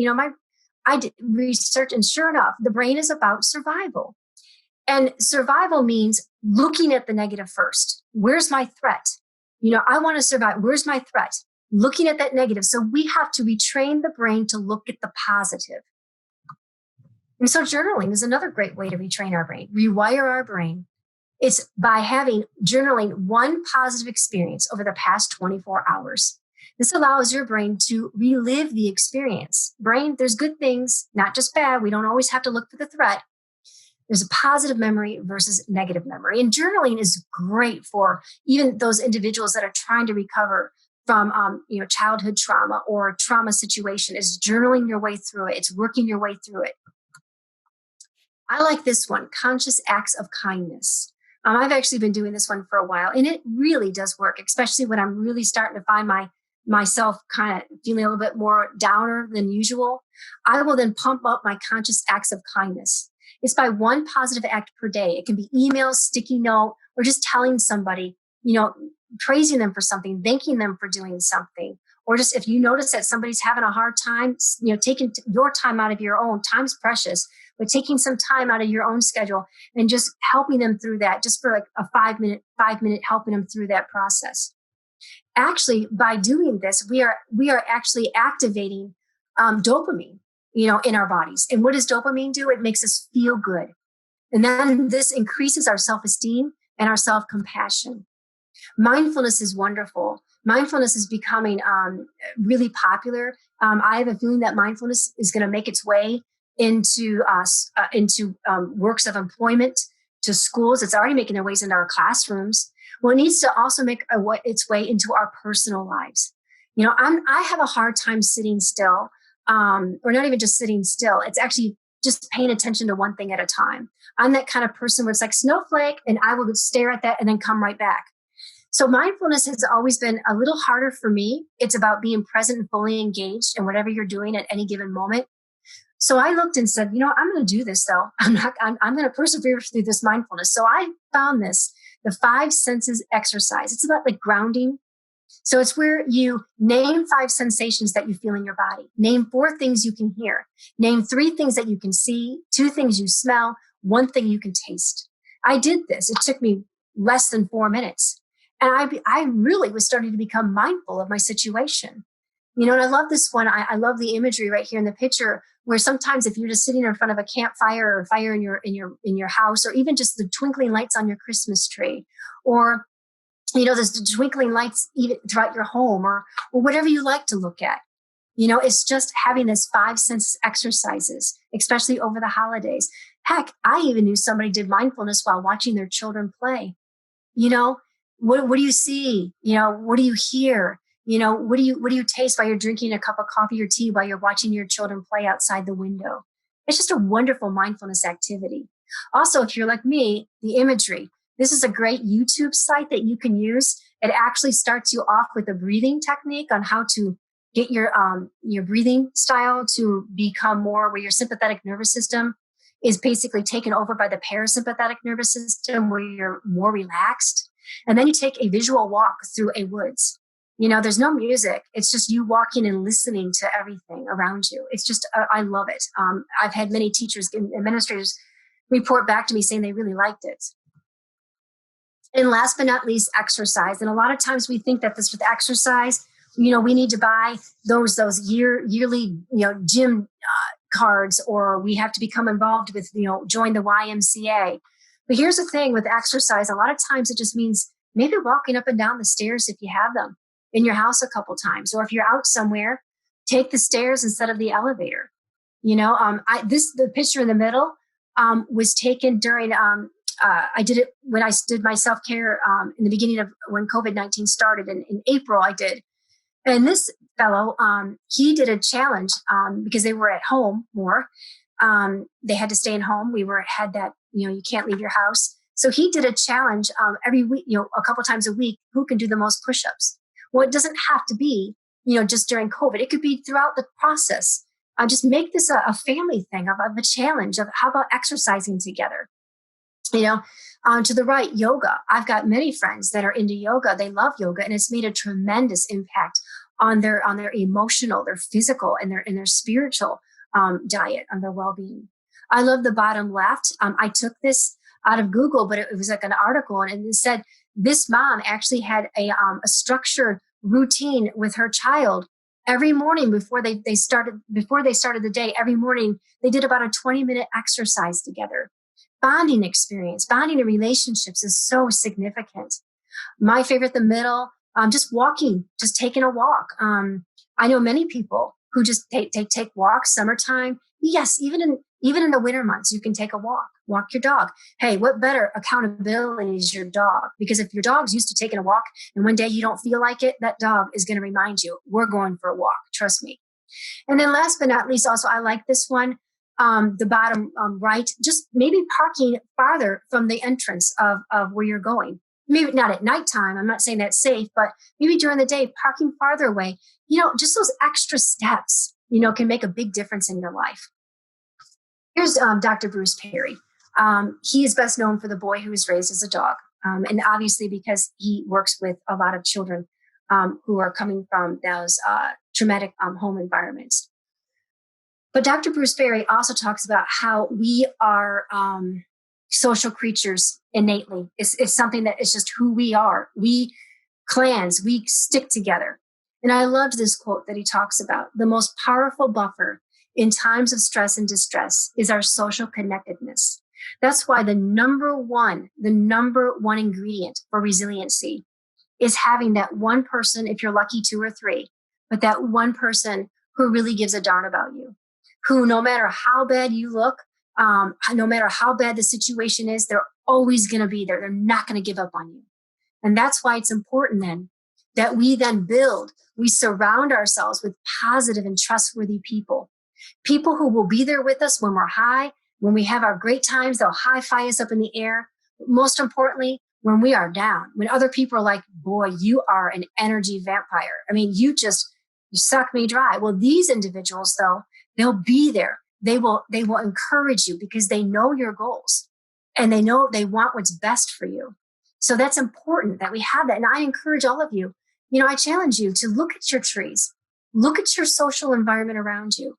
I did research, and sure enough, the brain is about survival. And survival means looking at the negative first. Where's my threat? I want to survive. Where's my threat? Looking at that negative. So we have to retrain the brain to look at the positive. And so journaling is another great way to retrain our brain, rewire our brain. It's by journaling one positive experience over the past 24 hours. This allows your brain to relive the experience. Brain, there's good things, not just bad. We don't always have to look for the threat. There's a positive memory versus negative memory. And journaling is great for even those individuals that are trying to recover from childhood trauma or trauma situation. Is journaling your way through it. It's working your way through it. I like this one, conscious acts of kindness. I've actually been doing this one for a while, and it really does work, especially when I'm really starting to find myself kind of feeling a little bit more downer than usual. I will then pump up my conscious acts of kindness. It's by one positive act per day. It can be emails, sticky note, or just telling somebody, praising them for something, thanking them for doing something. Or just if you notice that somebody's having a hard time, taking your time out of your own, time's precious, but taking some time out of your own schedule and just helping them through that, just for like a 5 minute helping them through that process. Actually, by doing this, we are actually activating dopamine, in our bodies. And what does dopamine do? It makes us feel good. And then this increases our self-esteem and our self-compassion. Mindfulness is wonderful. Mindfulness is becoming really popular. I have a feeling that mindfulness is going to make its way into works of employment, to schools. It's already making their ways into our classrooms. Well, it needs to also make its way into our personal lives. I have a hard time sitting still, or not even just sitting still. It's actually just paying attention to one thing at a time. I'm that kind of person where it's like snowflake, and I will stare at that and then come right back. So mindfulness has always been a little harder for me. It's about being present and fully engaged in whatever you're doing at any given moment. So I looked and said, I'm going to do this though. I'm going to persevere through this mindfulness. So I found the 5 senses exercise. It's about like grounding. So it's where you name 5 sensations that you feel in your body. Name 4 things you can hear. Name 3 things that you can see, 2 things you smell, 1 thing you can taste. I did this. It took me less than 4 minutes. And I really was starting to become mindful of my situation. And I love this one. I love the imagery right here in the picture, where sometimes if you're just sitting in front of a campfire or fire in your house, or even just the twinkling lights on your Christmas tree, or there's the twinkling lights even throughout your home, or whatever you like to look at. It's just having this 5 senses exercises, especially over the holidays. Heck, I even knew somebody did mindfulness while watching their children play. What do you see? What do you hear? What do you taste while you're drinking a cup of coffee or tea, while you're watching your children play outside the window? It's just a wonderful mindfulness activity. Also, if you're like me, the imagery. This is a great YouTube site that you can use. It actually starts you off with a breathing technique on how to get your breathing style to become more where your sympathetic nervous system is basically taken over by the parasympathetic nervous system, where you're more relaxed. And then you take a visual walk through a woods. There's no music. It's just you walking and listening to everything around you. It's just, I love it. I've had many teachers and administrators report back to me saying they really liked it. And last but not least, exercise. And a lot of times we think that this with exercise, we need to buy those yearly, gym cards, or we have to become involved with, join the YMCA. But here's the thing with exercise, a lot of times it just means maybe walking up and down the stairs if you have them in your house a couple times, or if you're out somewhere, take the stairs instead of the elevator. The picture in the middle was taken during, I did it when I did my self-care in the beginning of when COVID-19 started. In April, I did. And this fellow, he did a challenge because they were at home more. They had to stay at home. Had that, you can't leave your house. So he did a challenge every week, a couple times a week, who can do the most push-ups. Well, it doesn't have to be, just during COVID. It could be throughout the process. Just make this a family thing of a challenge of how about exercising together. To the right, yoga. I've got many friends that are into yoga. They love yoga, and it's made a tremendous impact on their emotional, their physical, and their spiritual diet, on their well-being. I love the bottom left. I took this out of Google, but it was like an article, and it said this mom actually had a structured routine with her child every morning before they started the day. Every morning they did about a 20-minute exercise together. Bonding experience, bonding in relationships is so significant. My favorite, the middle, just walking, just taking a walk. I know many people who just take walks, summertime. Yes, even in the winter months, you can take a walk your dog. Hey, what better accountability is your dog? Because if your dog's used to taking a walk and one day you don't feel like it, that dog is going to remind you, we're going for a walk. Trust me. And then last but not least, also, I like this one. The bottom right, just maybe parking farther from the entrance of where you're going. Maybe not at nighttime. I'm not saying that's safe, but maybe during the day, parking farther away. Just those extra steps, can make a big difference in your life. Here's Dr. Bruce Perry. He is best known for The Boy Who Was Raised as a Dog. And obviously because he works with a lot of children who are coming from those traumatic home environments. But Dr. Bruce Perry also talks about how we are social creatures innately. It's something that is just who we are. We stick together. And I loved this quote that he talks about. The most powerful buffer in times of stress and distress is our social connectedness. That's why the number one ingredient for resiliency is having that one person, if you're lucky, 2 or 3, but that one person who really gives a darn about you, who no matter how bad you look, no matter how bad the situation is, they're always going to be there. They're not going to give up on you. And that's why it's important then that we surround ourselves with positive and trustworthy people who will be there with us when we're high, when we have our great times, they'll high-five us up in the air. But most importantly, when we are down, when other people are like, boy, you are an energy vampire. I mean, you suck me dry. Well, these individuals though, they'll be there. They will encourage you because they know your goals and they know they want what's best for you. So that's important that we have that. And I encourage all of you, I challenge you to look at your trees, look at your social environment around you.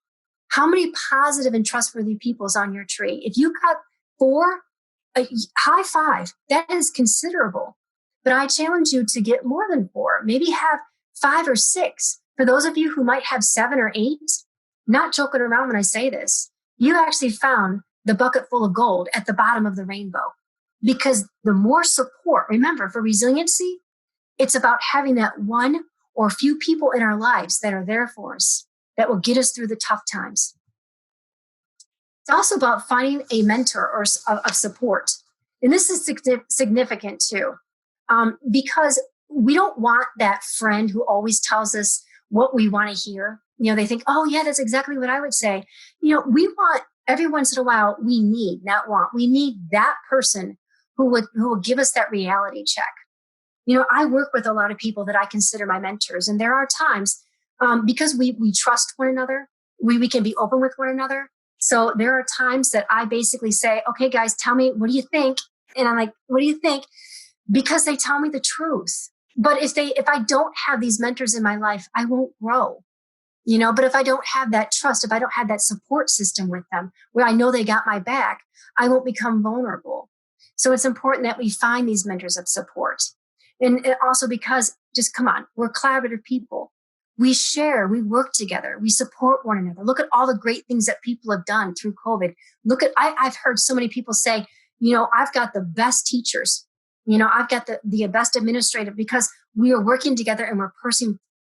How many positive and trustworthy people is on your tree? If you got 4, high five, that is considerable. But I challenge you to get more than 4, maybe have 5 or 6. For those of you who might have 7 or 8, not joking around when I say this, you actually found the bucket full of gold at the bottom of the rainbow. Because the more support, remember, for resiliency, it's about having that one or few people in our lives that are there for us, that will get us through the tough times. It's also about finding a mentor or of support. And this is significant too, because we don't want that friend who always tells us what we want to hear. They think, oh yeah, that's exactly what I would say. We want, every once in a while, we need that person who will give us that reality check. I work with a lot of people that I consider my mentors, and there are times because we trust one another, we can be open with one another. So there are times that I basically say, okay, guys, tell me, what do you think? And I'm like, what do you think? Because they tell me the truth. But if I don't have these mentors in my life, I won't grow. But if I don't have that trust, if I don't have that support system with them where I know they got my back, I won't become vulnerable. So it's important that we find these mentors of support. And also because, just come on, we're collaborative people. We share, we work together, we support one another. Look at all the great things that people have done through COVID. I've heard so many people say, I've got the best teachers. I've got the best administrator, because we are working together and we're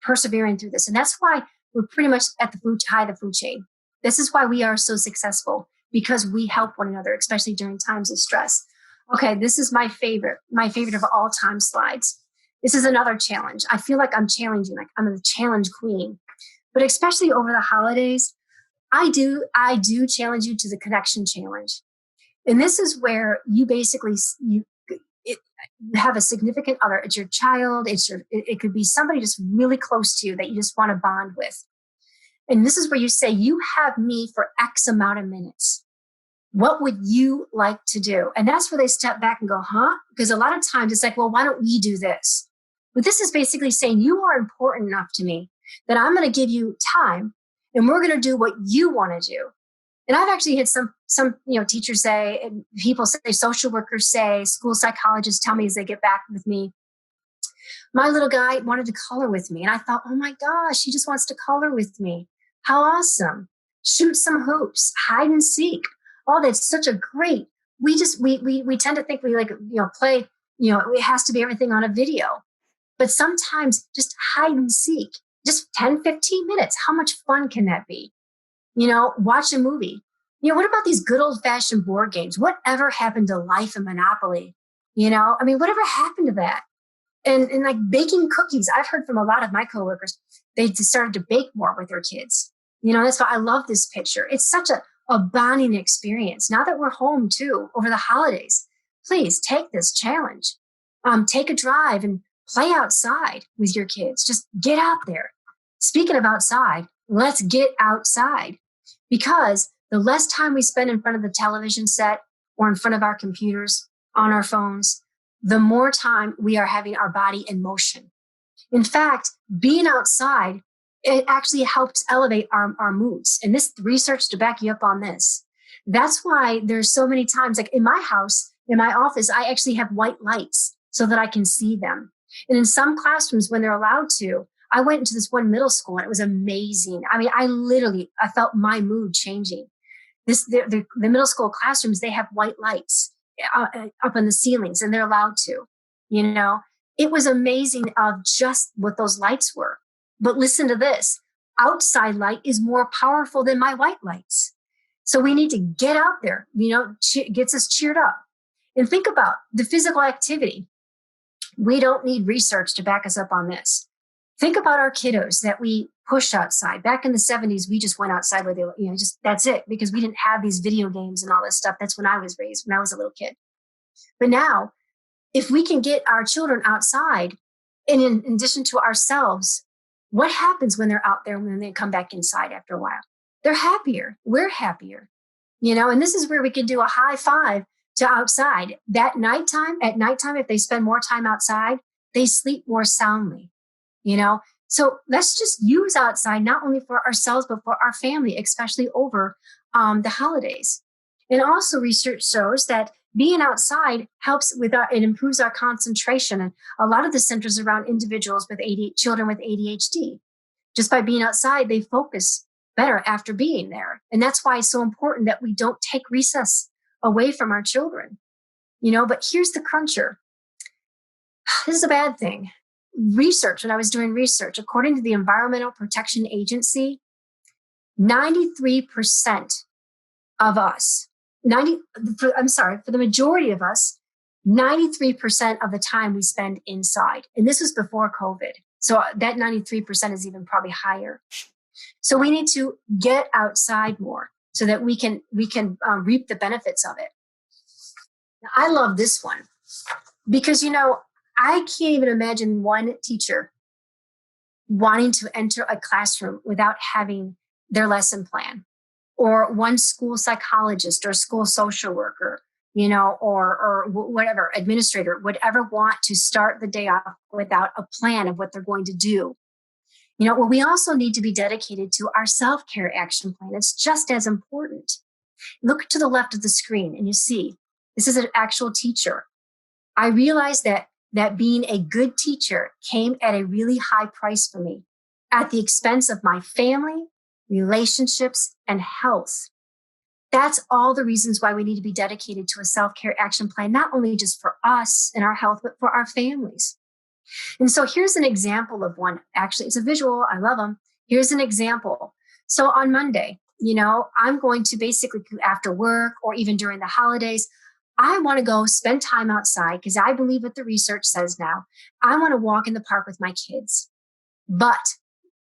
persevering through this. And that's why we're pretty much at the high of the food chain. This is why we are so successful, because we help one another, especially during times of stress. Okay, this is my favorite of all time slides. This is another challenge. I feel like I'm challenging, like I'm a challenge queen. But especially over the holidays, I do challenge you to the connection challenge. And this is where you basically you have a significant other. It's your child. It could be somebody just really close to you that you just want to bond with. And this is where you say, you have me for X amount of minutes. What would you like to do? And that's where they step back and go, huh? Because a lot of times it's like, well, why don't we do this? But this is basically saying, you are important enough to me that I'm going to give you time and we're going to do what you want to do. And I've actually had some teachers say, and people say, social workers say, school psychologists tell me as they get back with me, my little guy wanted to color with me. And I thought, oh my gosh, he just wants to color with me. How awesome. Shoot some hoops, hide and seek. Oh, that's such a great. We tend to think we play, it has to be everything on a video. But sometimes just hide and seek, just 10, 15 minutes. How much fun can that be? Watch a movie. What about these good old fashioned board games? Whatever happened to Life and Monopoly? Whatever happened to that? And like baking cookies. I've heard from a lot of my coworkers, they started to bake more with their kids. That's why I love this picture. It's such a bonding experience. Now that we're home too, over the holidays, please take this challenge. Take a drive and play outside with your kids. Just get out there. Speaking of outside, let's get outside, because the less time we spend in front of the television set or in front of our computers, on our phones, the more time we are having our body in motion. In fact, being outside, it actually helps elevate our moods. And this research to back you up on this. That's why there's so many times, like in my house, in my office, I actually have white lights so that I can see them. And in some classrooms, when they're allowed to, I went into this one middle school and it was amazing. I mean, I felt my mood changing. The middle school classrooms, they have white lights up on the ceilings, and they're allowed to. It was amazing of just what those lights were. But listen to this. Outside light is more powerful than my white lights. So we need to get out there, gets us cheered up. And think about the physical activity. We don't need research to back us up on this. Think about our kiddos that we pushed outside. Back in the 70s, we just went outside where they were, that's it, because we didn't have these video games and all this stuff. That's when I was raised, when I was a little kid. But now, if we can get our children outside, and in addition to ourselves, what happens when they're out there when they come back inside after a while? They're happier. We're happier. And this is where we can do a high five to outside. At nighttime, if they spend more time outside, they sleep more soundly. So let's just use outside, not only for ourselves, but for our family, especially over the holidays. And also research shows that being outside helps it improves our concentration. And a lot of the centers around individuals with children with ADHD, just by being outside, they focus better after being there. And that's why it's so important that we don't take recess away from our children. But here's the cruncher. This is a bad thing. When I was doing research, according to the Environmental Protection Agency, 93% of us, for the majority of us, 93% of the time we spend inside. And this was before COVID. So that 93% is even probably higher. So we need to get outside more so that we can reap the benefits of it. Now, I love this one because, I can't even imagine one teacher wanting to enter a classroom without having their lesson plan, or one school psychologist or school social worker, or whatever administrator would ever want to start the day off without a plan of what they're going to do. We also need to be dedicated to our self-care action plan. It's just as important. Look to the left of the screen and you see This is an actual teacher. I realized that being a good teacher came at a really high price for me, at the expense of my family, relationships, and health. That's all the reasons why we need to be dedicated to a self-care action plan, not only just for us and our health, but for our families. And so here's an example of one. Actually, it's a visual. I love them. Here's an example. So on Monday, I'm going to basically, after work or even during the holidays, I want to go spend time outside because I believe what the research says now. I want to walk in the park with my kids. But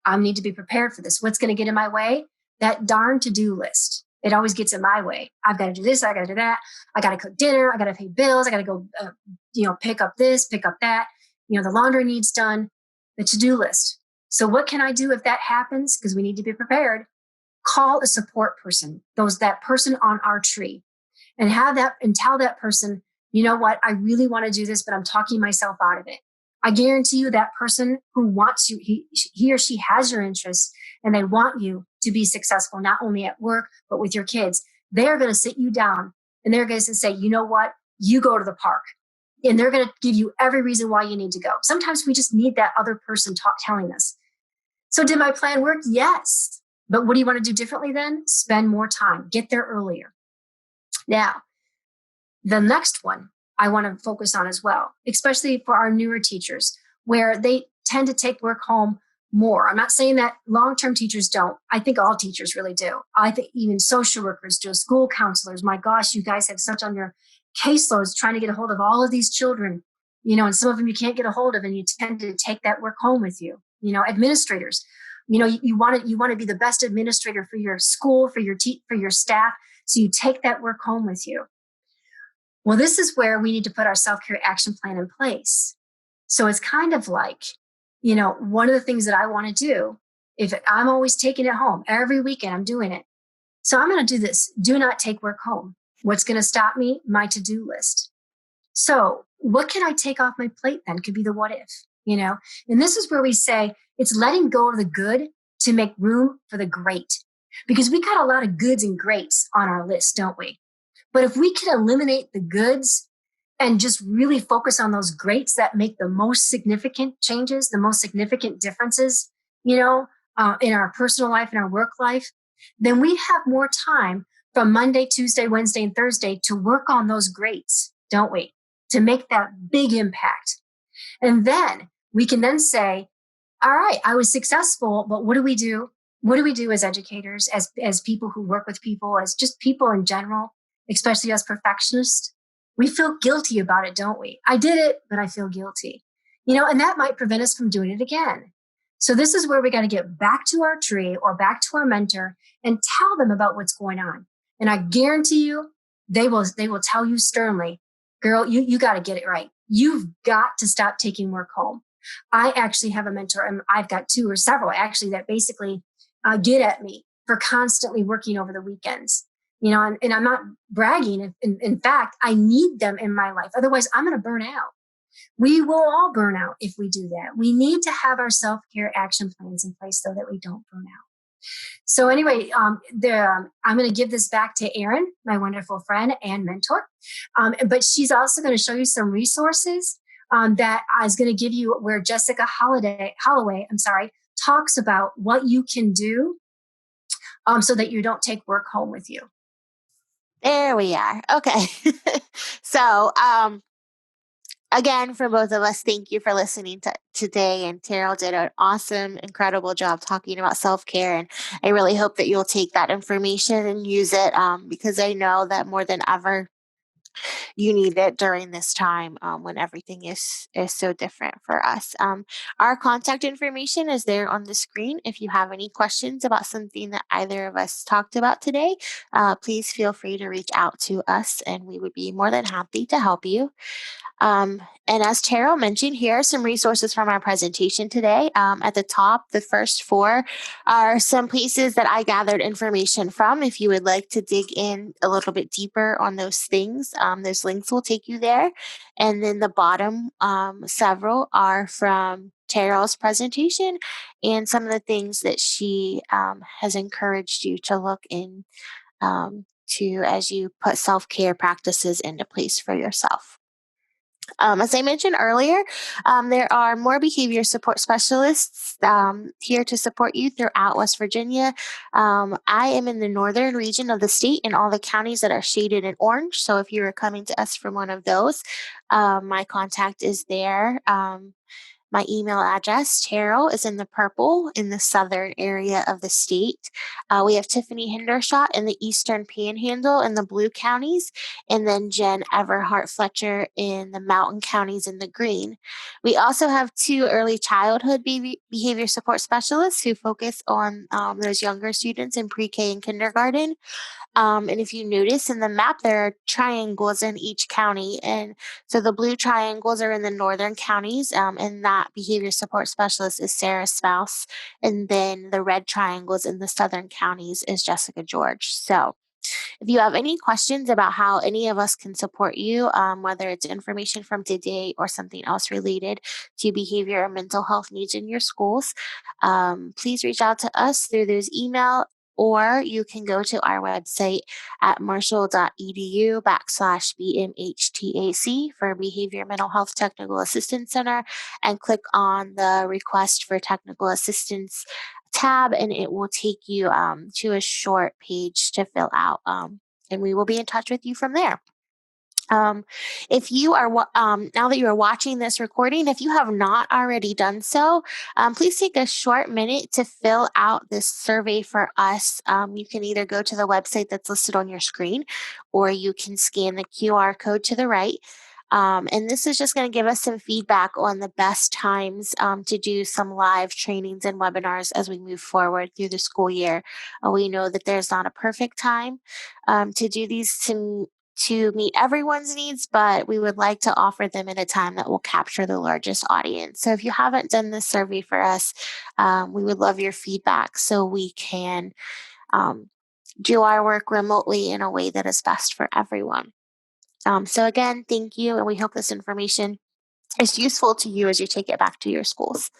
I need to be prepared for this. What's going to get in my way? That darn to-do list. It always gets in my way. I've got to do this. I got to do that. I got to cook dinner. I got to pay bills. I got to go, pick up this, pick up that. The laundry needs done, the to-do list. So what can I do if that happens? Because we need to be prepared. Call a support person, that person on our tree, and tell that person, you know what, I really want to do this, but I'm talking myself out of it. I guarantee you that person who wants you, he or she has your interests and they want you to be successful, not only at work, but with your kids. They're going to sit you down and they're going to say, you know what, you go to the park. And they're going to give you every reason why you need to go. Sometimes we just need that other person telling us. So did my plan work? Yes. But what do you want to do differently then? Spend more time. Get there earlier. Now, the next one I want to focus on as well, especially for our newer teachers, where they tend to take work home more. I'm not saying that long-term teachers don't. I think all teachers really do. I think even social workers do, school counselors. My gosh, you guys have such on your caseloads trying to get a hold of all of these children, and some of them you can't get a hold of, and you tend to take that work home with you. Administrators, you want to be the best administrator for your school, for your staff. So you take that work home with you. Well, this is where we need to put our self-care action plan in place. So it's kind of like, one of the things that I want to do, if I'm always taking it home every weekend, I'm doing it. So I'm going to do this. Do not take work home. What's going to stop me? My to-do list. So what can I take off my plate then? Could be the what if, and this is where we say it's letting go of the good to make room for the great, because we got a lot of goods and greats on our list, don't we? But if we can eliminate the goods and just really focus on those greats that make the most significant changes, the most significant differences, in our personal life and our work life, then we have more time from Monday, Tuesday, Wednesday, and Thursday to work on those greats, don't we? To make that big impact. And then we can then say, all right, I was successful, but what do we do? What do we do as educators, as people who work with people, as just people in general, especially as perfectionists? We feel guilty about it, don't we? I did it, but I feel guilty. And that might prevent us from doing it again. So this is where we got to get back to our tree or back to our mentor and tell them about what's going on. And I guarantee you, they will tell you sternly, girl, you got to get it right. You've got to stop taking work home. I actually have a mentor, and I've got two or several actually that basically get at me for constantly working over the weekends. And I'm not bragging. In fact, I need them in my life. Otherwise, I'm going to burn out. We will all burn out if we do that. We need to have our self-care action plans in place so that we don't burn out. So anyway, I'm going to give this back to Erin, my wonderful friend and mentor. But she's also going to show you some resources that is going to give you where Jessica Holloway, talks about what you can do so that you don't take work home with you. There we are. Okay. So, again, for both of us, thank you for listening today. And Terrell did an awesome, incredible job talking about self-care. And I really hope that you'll take that information and use it because I know that more than ever, you need it during this time when everything is so different for us. Our contact information is there on the screen. If you have any questions about something that either of us talked about today, please feel free to reach out to us and we would be more than happy to help you. And as Terrell mentioned, here are some resources from our presentation today. At the top, the first four are some places that I gathered information from. If you would like to dig in a little bit deeper on those things, those links will take you there. And then the bottom, several are from Terrell's presentation and some of the things that she has encouraged you to look in to as you put self-care practices into place for yourself. As I mentioned earlier, there are more behavior support specialists here to support you throughout West Virginia. I am in the northern region of the state in all the counties that are shaded in orange. So if you are coming to us from one of those, my contact is there. My email address, Cheryl, is in the purple in the southern area of the state. We have Tiffany Hendershot in the eastern panhandle in the blue counties, and then Jen Everhart Fletcher in the mountain counties in the green. We also have two early childhood behavior support specialists who focus on those younger students in pre-K and kindergarten. And if you notice in the map, there are triangles in each county. And so the blue triangles are in the northern counties, and that behavior support specialist is Sarah Spouse. And then the red triangles in the southern counties is Jessica George. So if you have any questions about how any of us can support you, whether it's information from today or something else related to behavior or mental health needs in your schools, please reach out to us through those email, or you can go to our website at marshall.edu/BMHTAC for Behavior Mental Health Technical Assistance Center and click on the Request for Technical Assistance tab, and it will take you to a short page to fill out, and we will be in touch with you from there. If you are now that you are watching this recording, if you have not already done so, please take a short minute to fill out this survey for us. You can either go to the website that's listed on your screen, or you can scan the QR code to the right. And this is just going to give us some feedback on the best times to do some live trainings and webinars as we move forward through the school year. We know that there's not a perfect time to do these to meet everyone's needs, but we would like to offer them at a time that will capture the largest audience. So if you haven't done this survey for us, we would love your feedback so we can do our work remotely in a way that is best for everyone. So again, thank you, and we hope this information is useful to you as you take it back to your schools.